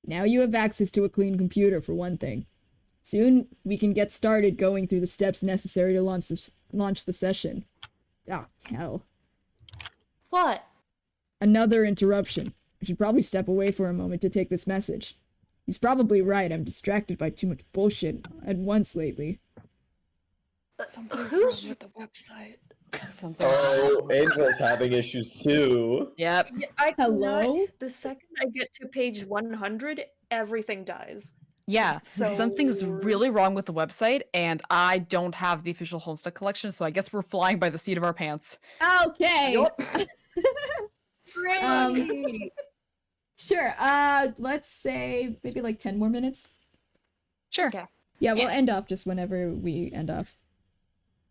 Now you have access to a clean computer, for one thing. Soon, we can get started going through the steps necessary to launch the session. Ah, hell. What? Another interruption. I should probably step away for a moment to take this message. He's probably right, I'm distracted by too much bullshit at once lately. Something's who's- wrong with the website. Something. Oh, Angel's having issues too. Yep. I cannot- Hello? The second I get to page 100, everything dies. Yeah, something's So- really wrong with the website, and I don't have the official Homestuck collection, so I guess we're flying by the seat of our pants. Okay. Yup. Um, Sure, let's say maybe like 10 more minutes. Sure. Okay. Yeah, we'll Yeah. end off just whenever we end off.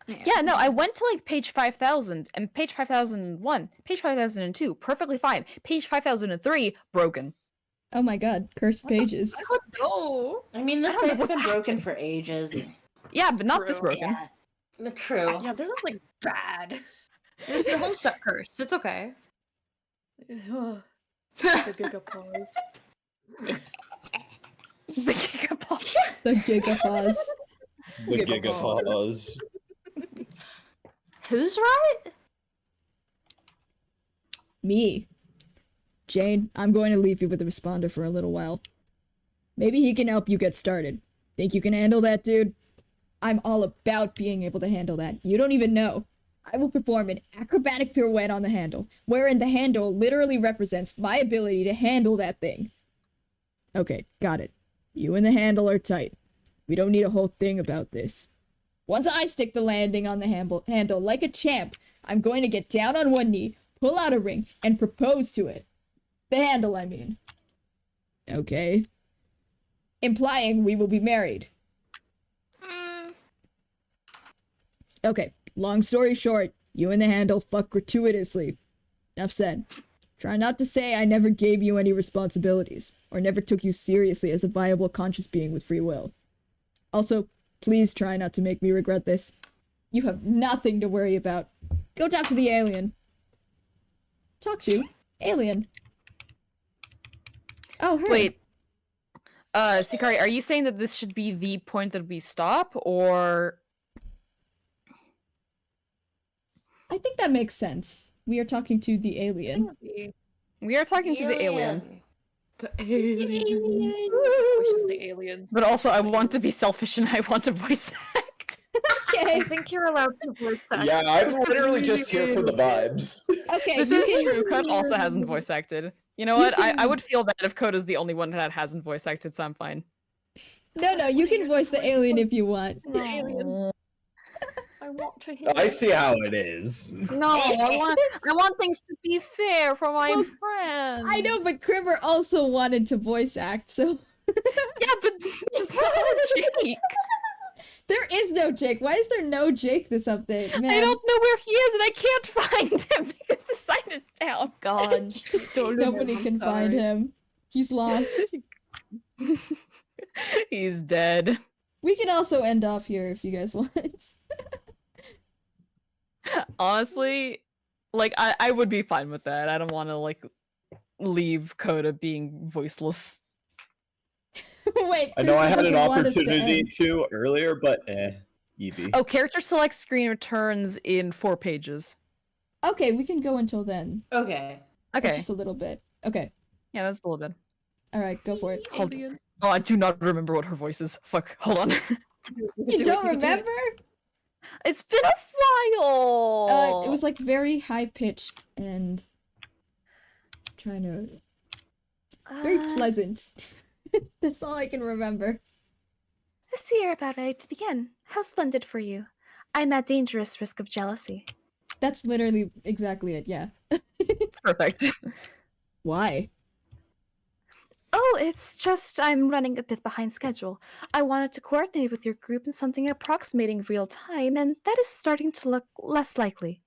Yeah, no, I went to like page 5,000 and page 5,001, page 5,002, perfectly fine. Page 5,003, broken. Oh my god, cursed pages. Oh no! I mean, this I don't know site's been what's broken happening. for ages. Yeah, but not this True. broken. True. Yeah, this is like bad. This is the Homestuck curse. It's okay. the gigapause. The gigapause. The gigapause. The Gigapause. gigapause. Who's right? Me. Jane, I'm going to leave you with the responder for a little while. Maybe he can help you get started. Think you can handle that, dude? I'm all about being able to handle that. You don't even know. I will perform an acrobatic pirouette on the handle, wherein the handle literally represents my ability to handle that thing. Okay, got it. You and the handle are tight. We don't need a whole thing about this. Once I stick the landing on the handle like a champ, I'm going to get down on one knee, pull out a ring, and propose to it. The handle, I mean. Okay. Implying we will be married. Okay, long story short, you and the handle fuck gratuitously. Enough said. Try not to say I never gave you any responsibilities, or never took you seriously as a viable conscious being with free will. Also, please try not to make me regret this. You have nothing to worry about. Go talk to the alien. Talk to alien. Oh, her. Wait. Sikari, are you saying that this should be the point that we stop, or... I think that makes sense. We are talking to the alien. We are talking to the alien. The Alien. Squishes the aliens. But also, I want to be selfish and I want to voice act. Okay. I think you're allowed to voice act. Yeah, I'm literally just here for the vibes. Okay. This you is can- true. Code also hasn't voice acted. You know You what? I can- would feel bad if Code is the only one that hasn't voice acted, so I'm fine. No, you can voice the alien if you want. The alien. I want to hear. I see how it is. No, I want things to be fair for my Well, friends. I know, but Criver also wanted to voice act, so Yeah, but there's no Jake. there is no Jake. Why is there no Jake this update? Man. I don't know where he is and I can't find him because the sign is down. God. Nobody can find him. He's lost. He's dead. We can also end off here if you guys want. Honestly, like, I would be fine with that. I don't want to, like, leave Coda being voiceless. Wait, I know I Kristen had an doesn't want us to opportunity end. to earlier, but Evie. Oh, character select screen returns in 4 pages. Okay, we can go until then. Okay. Okay. It's just a little bit. Okay. Yeah, that's a little bit. Alright, go for it. Hold- Oh, I do not remember what her voice is. Fuck, hold on. You don't remember? It's been a while! It was like very high pitched and trying to very pleasant. That's all I can remember. I see you're about ready to begin. How splendid for you. I'm at dangerous risk of jealousy. That's literally exactly it, yeah. Perfect. Why? Oh, it's just I'm running a bit behind schedule. I wanted to coordinate with your group in something approximating real time, and that is starting to look less likely.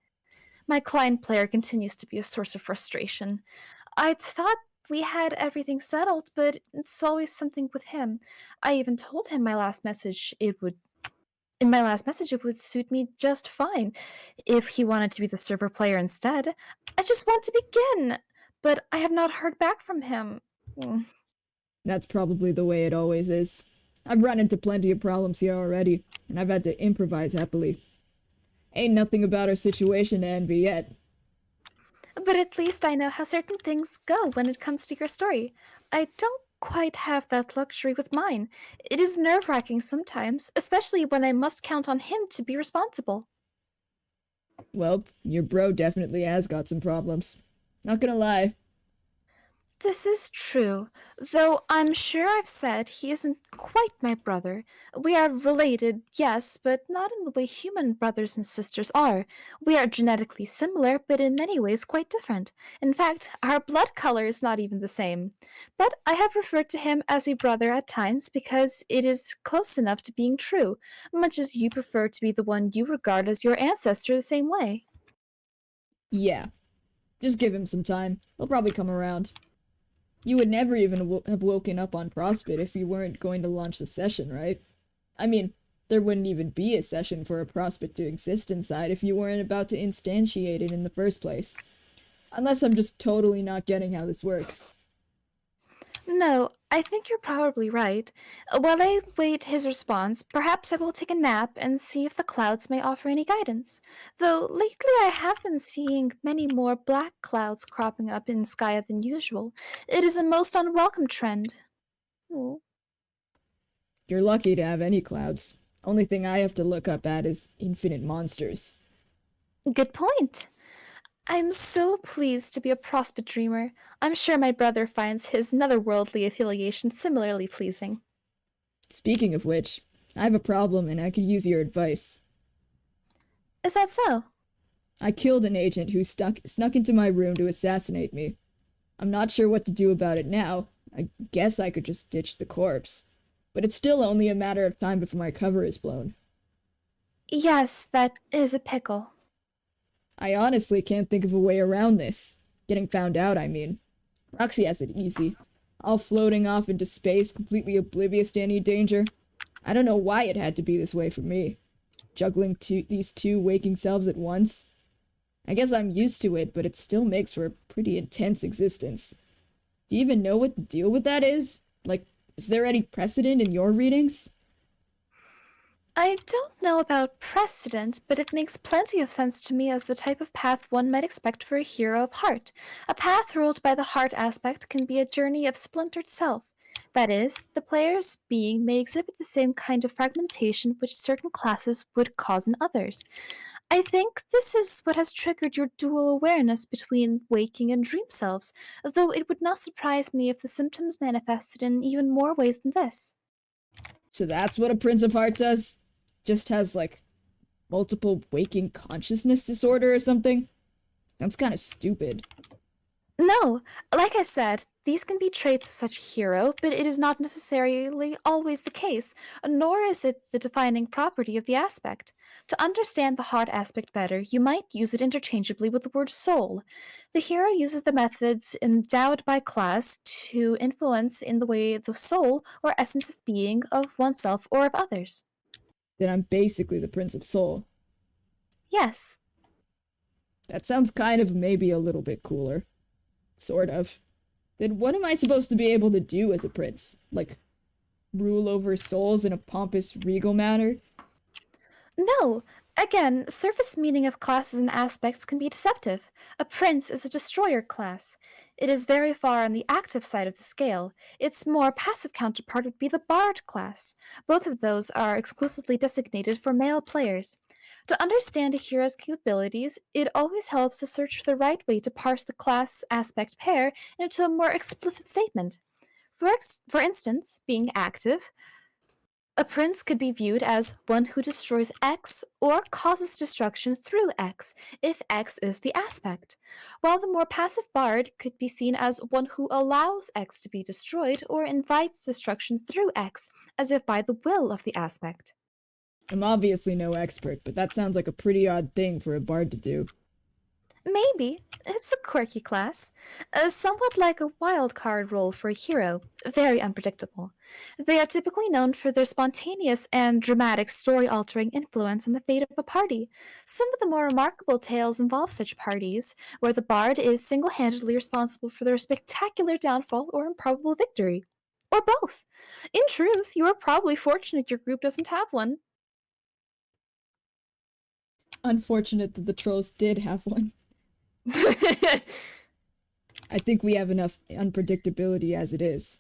My client player continues to be a source of frustration. I thought we had everything settled, but it's always something with him. I even told him in my last message it would suit me just fine if he wanted to be the server player instead. I just want to begin, but I have not heard back from him. That's probably the way it always is. I've run into plenty of problems here already, and I've had to improvise happily. Ain't nothing about our situation to envy yet. But at least I know how certain things go when it comes to your story. I don't quite have that luxury with mine. It is nerve-wracking sometimes, especially when I must count on him to be responsible. Well, your bro definitely has got some problems. Not gonna lie. This is true, though I'm sure I've said he isn't quite my brother. We are related, yes, but not in the way human brothers and sisters are. We are genetically similar, but in many ways quite different. In fact, our blood color is not even the same. But I have referred to him as a brother at times because it is close enough to being true, much as you prefer to be the one you regard as your ancestor the same way. Yeah. Just give him some time. He'll probably come around. You would never even have woken up on Prospit if you weren't going to launch the session, right? I mean, there wouldn't even be a session for a Prospit to exist inside if you weren't about to instantiate it in the first place. Unless I'm just totally not getting how this works. No, I think you're probably right. While I wait his response, perhaps I will take a nap and see if the clouds may offer any guidance. Though lately I have been seeing many more black clouds cropping up in sky than usual. It is a most unwelcome trend. Oh. You're lucky to have any clouds. Only thing I have to look up at is infinite monsters. Good point. I'm so pleased to be a Prospit dreamer. I'm sure my brother finds his netherworldly affiliation similarly pleasing. Speaking of which, I have a problem and I could use your advice. Is that so? I killed an agent who snuck into my room to assassinate me. I'm not sure what to do about it now. I guess I could just ditch the corpse. But it's still only a matter of time before my cover is blown. Yes, that is a pickle. I honestly can't think of a way around this. Getting found out, I mean. Roxy has it easy. All floating off into space, completely oblivious to any danger. I don't know why it had to be this way for me. Juggling these two waking selves at once. I guess I'm used to it, but it still makes for a pretty intense existence. Do you even know what the deal with that is? Like, is there any precedent in your readings? I don't know about precedent, but it makes plenty of sense to me as the type of path one might expect for a hero of heart. A path ruled by the heart aspect can be a journey of splintered self. That is, the player's being may exhibit the same kind of fragmentation which certain classes would cause in others. I think this is what has triggered your dual awareness between waking and dream selves, though it would not surprise me if the symptoms manifested in even more ways than this. So that's what a Prince of Heart does? Just has, like, multiple waking consciousness disorder or something? That's kind of stupid. No, like I said, these can be traits of such a hero, but it is not necessarily always the case, nor is it the defining property of the aspect. To understand the heart aspect better, you might use it interchangeably with the word soul. The hero uses the methods endowed by class to influence in the way the soul or essence of being of oneself or of others. Then I'm basically the Prince of Soul. Yes. That sounds kind of maybe a little bit cooler. Sort of. Then what am I supposed to be able to do as a prince? Like, rule over souls in a pompous, regal manner? No. Again, surface meaning of classes and aspects can be deceptive. A prince is a destroyer class. It is very far on the active side of the scale. Its more passive counterpart would be the bard class. Both of those are exclusively designated for male players. To understand a hero's capabilities, it always helps to search for the right way to parse the class aspect pair into a more explicit statement. For instance, being active, a prince could be viewed as one who destroys X or causes destruction through X, if X is the aspect, while the more passive bard could be seen as one who allows X to be destroyed or invites destruction through X, as if by the will of the aspect. I'm obviously no expert, but that sounds like a pretty odd thing for a bard to do. Maybe. It's a quirky class. Somewhat like a wild card role for a hero. Very unpredictable. They are typically known for their spontaneous and dramatic story altering influence on the fate of a party. Some of the more remarkable tales involve such parties, where the bard is single handedly responsible for their spectacular downfall or improbable victory. Or both. In truth, you are probably fortunate your group doesn't have one. Unfortunate that the trolls did have one. I think we have enough unpredictability as it is.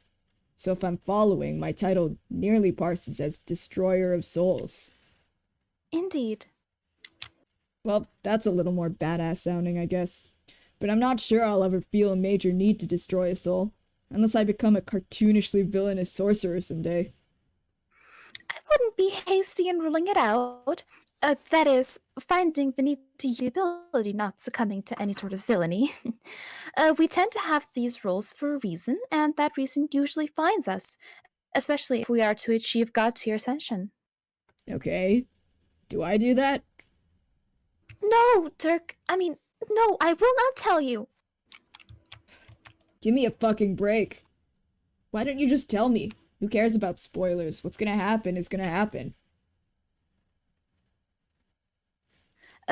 So if I'm following, my title nearly parses as Destroyer of Souls. Indeed. Well, that's a little more badass sounding, I guess. But I'm not sure I'll ever feel a major need to destroy a soul, unless I become a cartoonishly villainous sorcerer someday. I wouldn't be hasty in ruling it out. That is, finding the need to use the ability, not succumbing to any sort of villainy. We tend to have these roles for a reason, and that reason usually finds us, especially if we are to achieve God tier ascension. Okay. Do I do that? No, Dirk. No, I will not tell you. Give me a fucking break. Why don't you just tell me? Who cares about spoilers? What's gonna happen is gonna happen.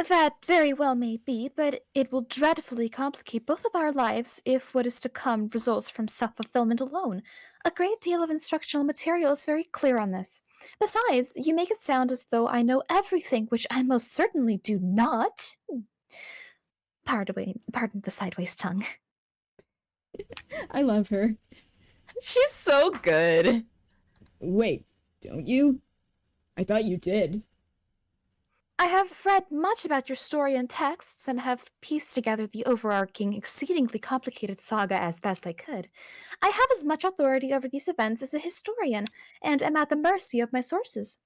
That very well may be, but it will dreadfully complicate both of our lives if what is to come results from self-fulfillment alone. A great deal of instructional material is very clear on this. Besides, you make it sound as though I know everything, which I most certainly do not. Pardon the sideways tongue. I love her. She's so good. Wait, don't you? I thought you did. I have read much about your story and texts and have pieced together the overarching, exceedingly complicated saga as best I could. I have as much authority over these events as a historian, and am at the mercy of my sources.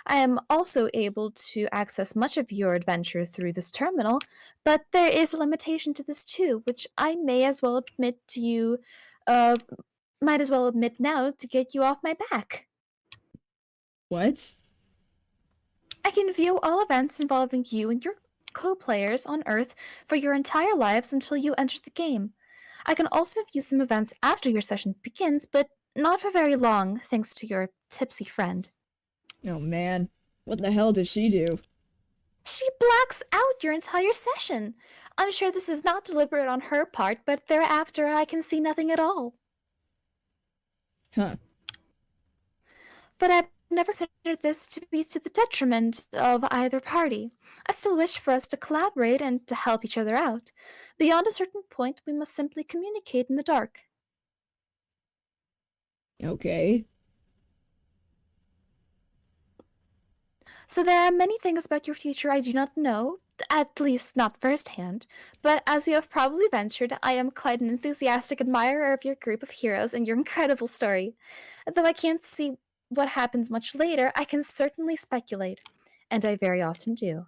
I am also able to access much of your adventure through this terminal, but there is a limitation to this too, which I may as well admit to you, uh, might as well admit now to get you off my back. What? I can view all events involving you and your co-players on Earth for your entire lives until you enter the game. I can also view some events after your session begins, but not for very long, thanks to your tipsy friend. Oh man. What the hell does she do? She blacks out your entire session. I'm sure this is not deliberate on her part, but thereafter I can see nothing at all. Huh. But I've never considered this to be to the detriment of either party. I still wish for us to collaborate and to help each other out. Beyond a certain point, we must simply communicate in the dark. Okay. So there are many things about your future I do not know, at least not firsthand, but as you have probably ventured, I am quite an enthusiastic admirer of your group of heroes and your incredible story. Though I can't see what happens much later, I can certainly speculate, and I very often do.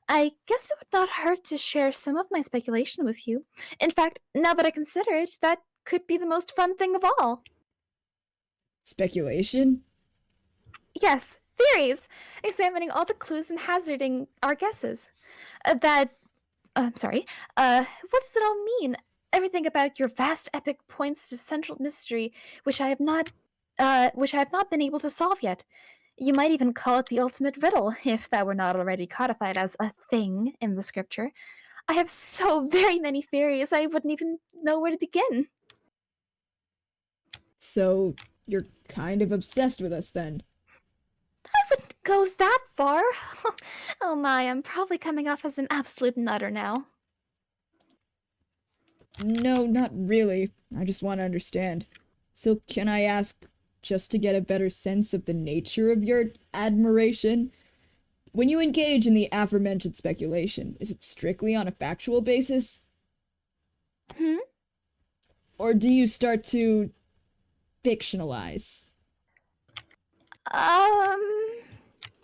I guess it would not hurt to share some of my speculation with you. In fact, now that I consider it, that could be the most fun thing of all. Speculation? Yes, theories, examining all the clues and hazarding our guesses. What does it all mean? Everything about your vast epic points to central mystery, which I have not been able to solve yet. You might even call it the ultimate riddle, if that were not already codified as a thing in the scripture. I have so very many theories, I wouldn't even know where to begin. So, you're kind of obsessed with us then? I wouldn't go that far. Oh my, I'm probably coming off as an absolute nutter now. No, not really. I just want to understand. So, can I ask, just to get a better sense of the nature of your admiration? When you engage in the aforementioned speculation, is it strictly on a factual basis? Or do you start to fictionalize?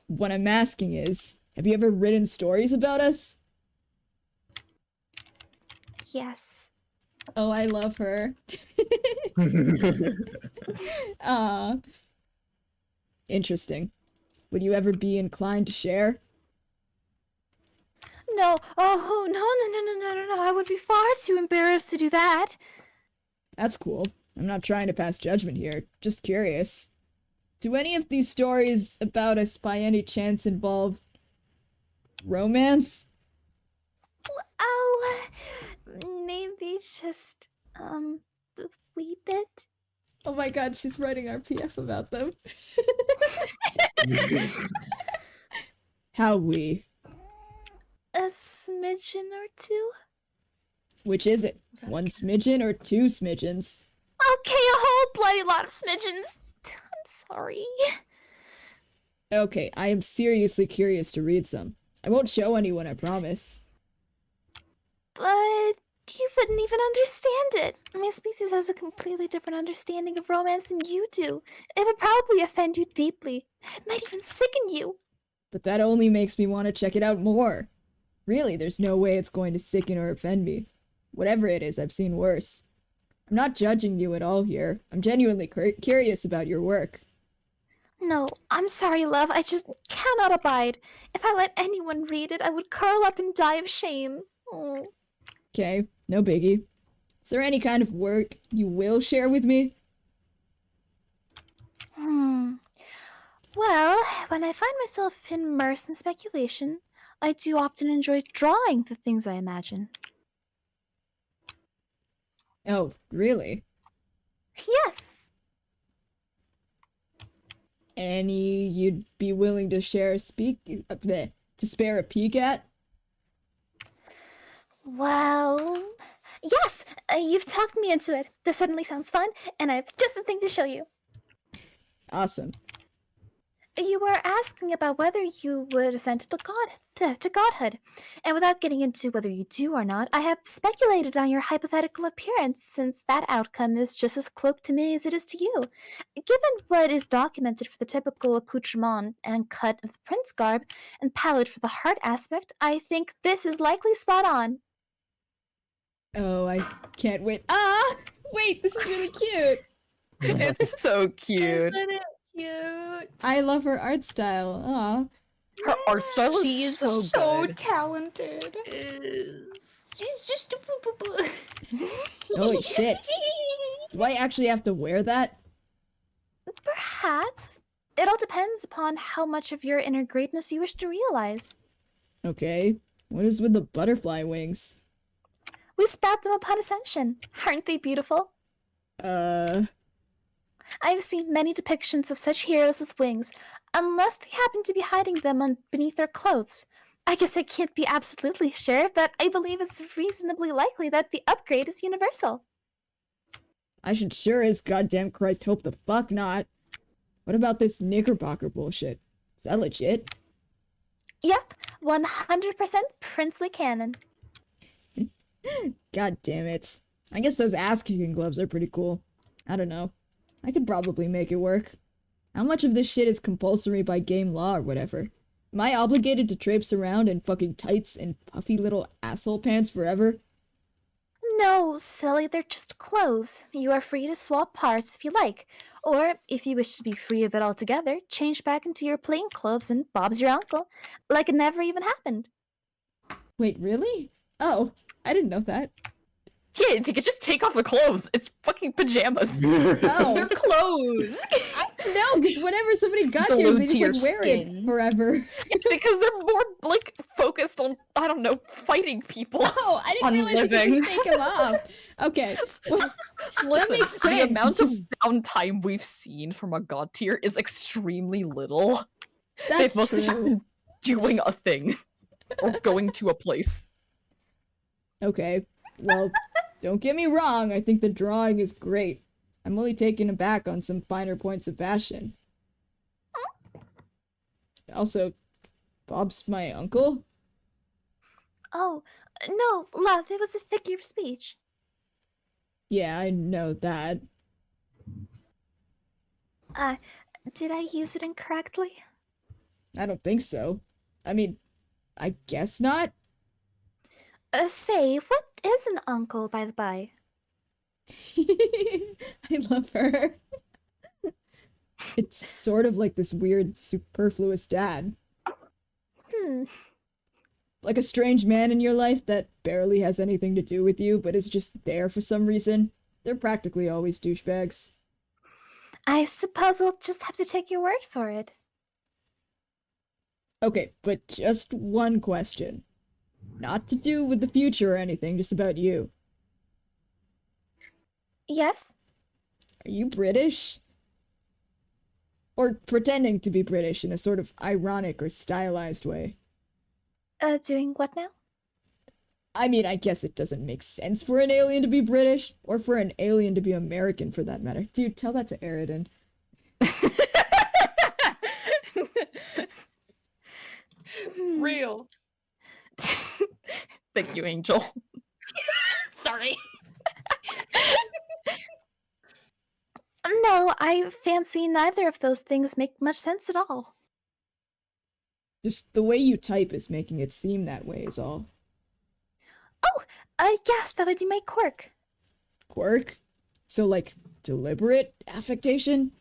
What I'm asking is, have you ever written stories about us? Yes. Oh, I love her. Interesting. Would you ever be inclined to share? No, no, I would be far too embarrassed to do that. That's cool. I'm not trying to pass judgment here, just curious. Do any of these stories about us by any chance involve romance? Well, maybe just, a wee bit. Oh my god, she's writing RPF about them. How wee? A smidgen or two? Which is it? One smidgen or two smidgens? Okay, a whole bloody lot of smidgens. I'm sorry. Okay, I am seriously curious to read some. I won't show anyone, I promise. But you wouldn't even understand it. My species has a completely different understanding of romance than you do. It would probably offend you deeply. It might even sicken you. But that only makes me want to check it out more. Really, there's no way it's going to sicken or offend me. Whatever it is, I've seen worse. I'm not judging you at all here. I'm genuinely curious about your work. No, I'm sorry, love. I just cannot abide. If I let anyone read it, I would curl up and die of shame. Oh. Okay, no biggie. Is there any kind of work you will share with me? Well, when I find myself immersed in speculation, I do often enjoy drawing the things I imagine. Oh, really? Yes. Any you'd be willing to spare a peek at? Well, yes, you've talked me into it. This suddenly sounds fun, and I have just the thing to show you. Awesome. You were asking about whether you would ascend to godhood, and without getting into whether you do or not, I have speculated on your hypothetical appearance, since that outcome is just as cloaked to me as it is to you. Given what is documented for the typical accoutrement and cut of the prince garb, and palette for the heart aspect, I think this is likely spot on. Oh, I can't wait. Ah! Wait, this is really cute. It's so cute. Isn't it cute? I love her art style. Aw. Her art style She is is so good. talented. Is She's just a boo-boo-boo. Holy shit. Do I actually have to wear that? Perhaps. It all depends upon how much of your inner greatness you wish to realize. Okay. What is with the butterfly wings? We sprout them upon ascension. Aren't they beautiful? I've seen many depictions of such heroes with wings, unless they happen to be hiding them beneath their clothes. I guess I can't be absolutely sure, but I believe it's reasonably likely that the upgrade is universal. I should sure as goddamn Christ hope the fuck not. What about this Knickerbocker bullshit? Is that legit? Yep, 100% princely canon. God damn it. I guess those ass-kicking gloves are pretty cool. I don't know. I could probably make it work. How much of this shit is compulsory by game law or whatever? Am I obligated to traipse around in fucking tights and puffy little asshole pants forever? No, silly, they're just clothes. You are free to swap parts if you like. Or, if you wish to be free of it altogether, change back into your plain clothes and Bob's your uncle. Like it never even happened. Wait, really? Oh, I didn't know that. Yeah, they could just take off the clothes. It's fucking pajamas. Oh. They're clothes. No, because whenever somebody got Glued yours, they to just your like wear it skin. forever. Because they're more like focused on, I don't know, fighting people. Oh, I didn't On realize you could living. just take them off. Okay. Well, Listen, makes the sense, amount it's of just- downtime we've seen from a god tier is extremely little. that's They've mostly just true. been doing a thing. Or going to a place. Okay. Well, don't get me wrong, I think the drawing is great. I'm only taken aback on some finer points of fashion. Also, Bob's my uncle? Oh, no, love, it was a figure of speech. Yeah, I know that. Did I use it incorrectly? I don't think so. I mean, I guess not. Say, what is an uncle, by the by? I love her. It's sort of like this weird, superfluous dad. Like a strange man in your life that barely has anything to do with you, but is just there for some reason. They're practically always douchebags. I suppose I'll just have to take your word for it. Okay, but just one question. Not to do with the future or anything, just about you. Yes? Are you British? Or pretending to be British in a sort of ironic or stylized way? Doing what now? I mean, I guess it doesn't make sense for an alien to be British, or for an alien to be American for that matter. Dude, tell that to Aridin. real. Thank you, Angel. Sorry. No, I fancy neither of those things make much sense at all. Just the way you type is making it seem that way is all. Yes, that would be my quirk. Quirk? So, like, deliberate affectation?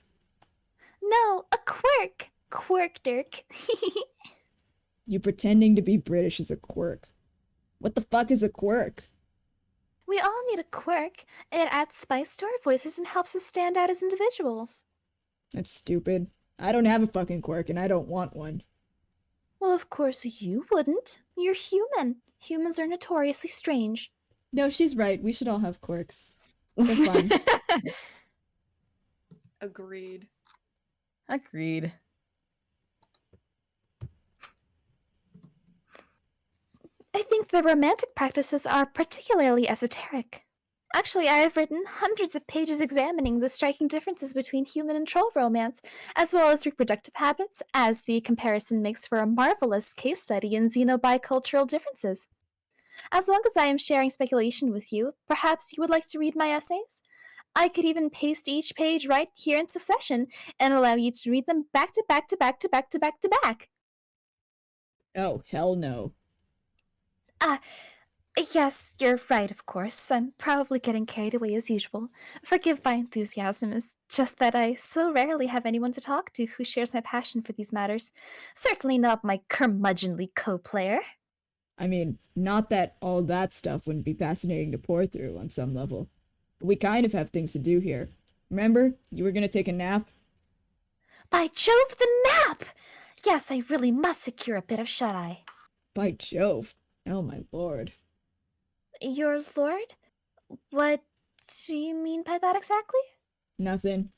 No, a quirk. Quirk, Dirk. You pretending to be British is a quirk. What the fuck is a quirk? We all need a quirk. It adds spice to our voices and helps us stand out as individuals. That's stupid. I don't have a fucking quirk and I don't want one. Well, of course you wouldn't. You're human. Humans are notoriously strange. No, she's right. We should all have quirks. They're fun. Agreed. Agreed. I think the romantic practices are particularly esoteric. Actually, I have written hundreds of pages examining the striking differences between human and troll romance, as well as reproductive habits, as the comparison makes for a marvelous case study in xenobicultural differences. As long as I am sharing speculation with you, perhaps you would like to read my essays? I could even paste each page right here in succession and allow you to read them back to back to back to back to back to back. Oh, hell no. Yes, you're right, of course. I'm probably getting carried away as usual. Forgive my enthusiasm, it's just that I so rarely have anyone to talk to who shares my passion for these matters. Certainly not my curmudgeonly co-player. I mean, not that all that stuff wouldn't be fascinating to pore through on some level. But we kind of have things to do here. Remember, you were gonna take a nap? By Jove, the nap! Yes, I really must secure a bit of shut-eye. By Jove. Oh my lord. Your lord? What do you mean by that exactly? Nothing.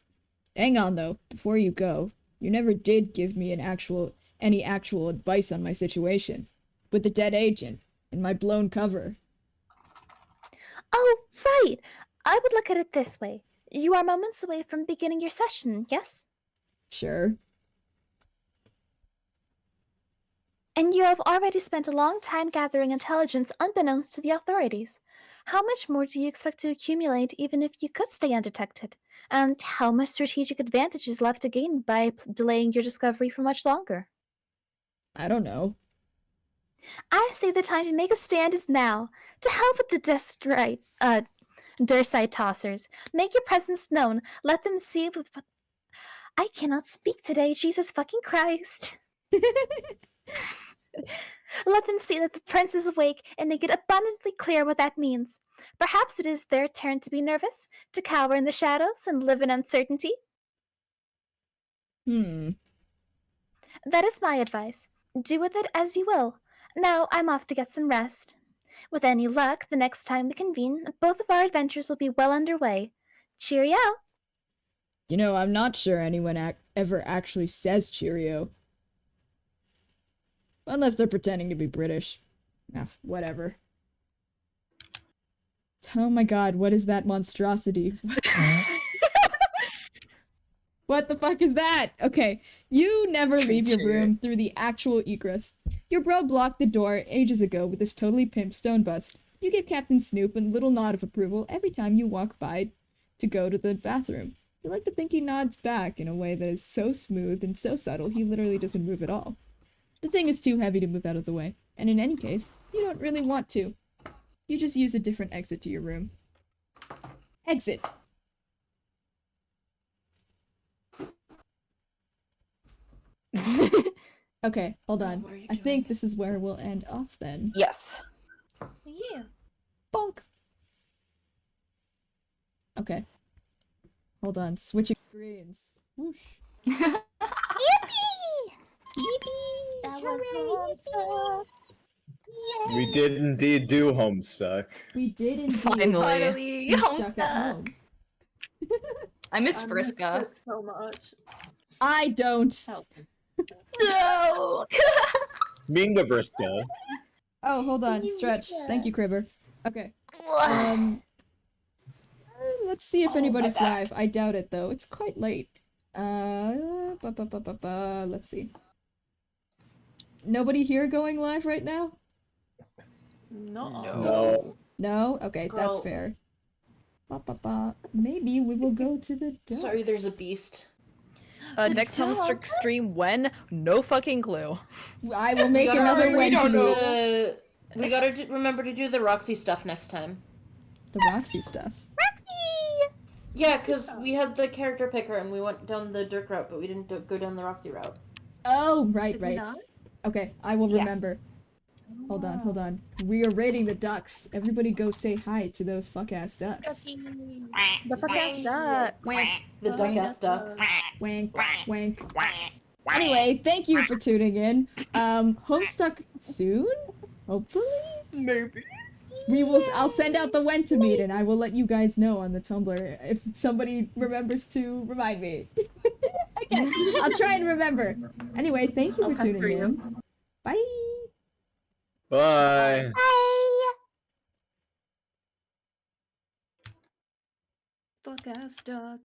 Hang on though, before you go. You never did give me any actual advice on my situation. With the dead agent, and my blown cover. Oh, right! I would look at it this way. You are moments away from beginning your session, yes? Sure. And you have already spent a long time gathering intelligence unbeknownst to the authorities. How much more do you expect to accumulate even if you could stay undetected? And how much strategic advantage is left to gain by delaying your discovery for much longer? I don't know. I say the time to make a stand is now. To hell with the Dursite tossers. Make your presence known. Let them see with... I cannot speak today, Jesus fucking Christ. Let them see that the prince is awake and make it abundantly clear what that means. Perhaps it is their turn to be nervous, to cower in the shadows and live in uncertainty. Hmm. That is my advice. Do with it as you will. Now I'm off to get some rest. With any luck, the next time we convene, both of our adventures will be well underway. Cheerio! You know, I'm not sure anyone ever actually says cheerio. Unless they're pretending to be British. Ah, whatever. Oh my god, what is that monstrosity? What the fuck is that? Okay, you never leave your room through the actual egress. Your bro blocked the door ages ago with this totally pimped stone bust. You give Captain Snoop a little nod of approval every time you walk by to go to the bathroom. You like to think he nods back in a way that is so smooth and so subtle he literally doesn't move at all. The thing is too heavy to move out of the way, and in any case, you don't really want to. You just use a different exit to your room. Exit! Okay, hold on. What are you I doing? think this is where we'll end off then. Yes. Yeah. Bonk! Okay. Hold on, switching screens. Whoosh. Yippee! That was Homestuck. We did indeed do Homestuck. We did indeed Finally. be stuck at home. I miss I miss Friska. it so much. I don't. Help. No! Being the Briska. Oh, hold on, stretch. Thank you, Cribber. Okay. Let's see if anybody's live. I doubt it though. It's quite late. Let's see. Nobody here going live right now? No. No. No? Okay, that's Girl. fair. Maybe we will go to the ducks. Sorry, there's a beast. Next Homestuck stream when? No fucking clue. I will make We gotta- another we Wednesday. gotta- We gotta remember to do the Roxy stuff next time. The Roxy stuff. Yeah, because we had the character picker and we went down the Dirk route, but we didn't go down the Roxy route. Oh, right, Did we right. not? Okay, I will Yeah. remember. Hold on. We are raiding the ducks. Everybody go say hi to those fuck-ass ducks. The fuck-ass duck. The duck ass ducks. Wank, wank. Anyway, thank you for tuning in. Homestuck soon? Hopefully? Maybe. I'll send out the when to meet and I will let you guys know on the Tumblr if somebody remembers to remind me. Okay, I'll try and remember. Anyway, thank you for tuning in. Bye! Bye. Bye! Duck ass duck.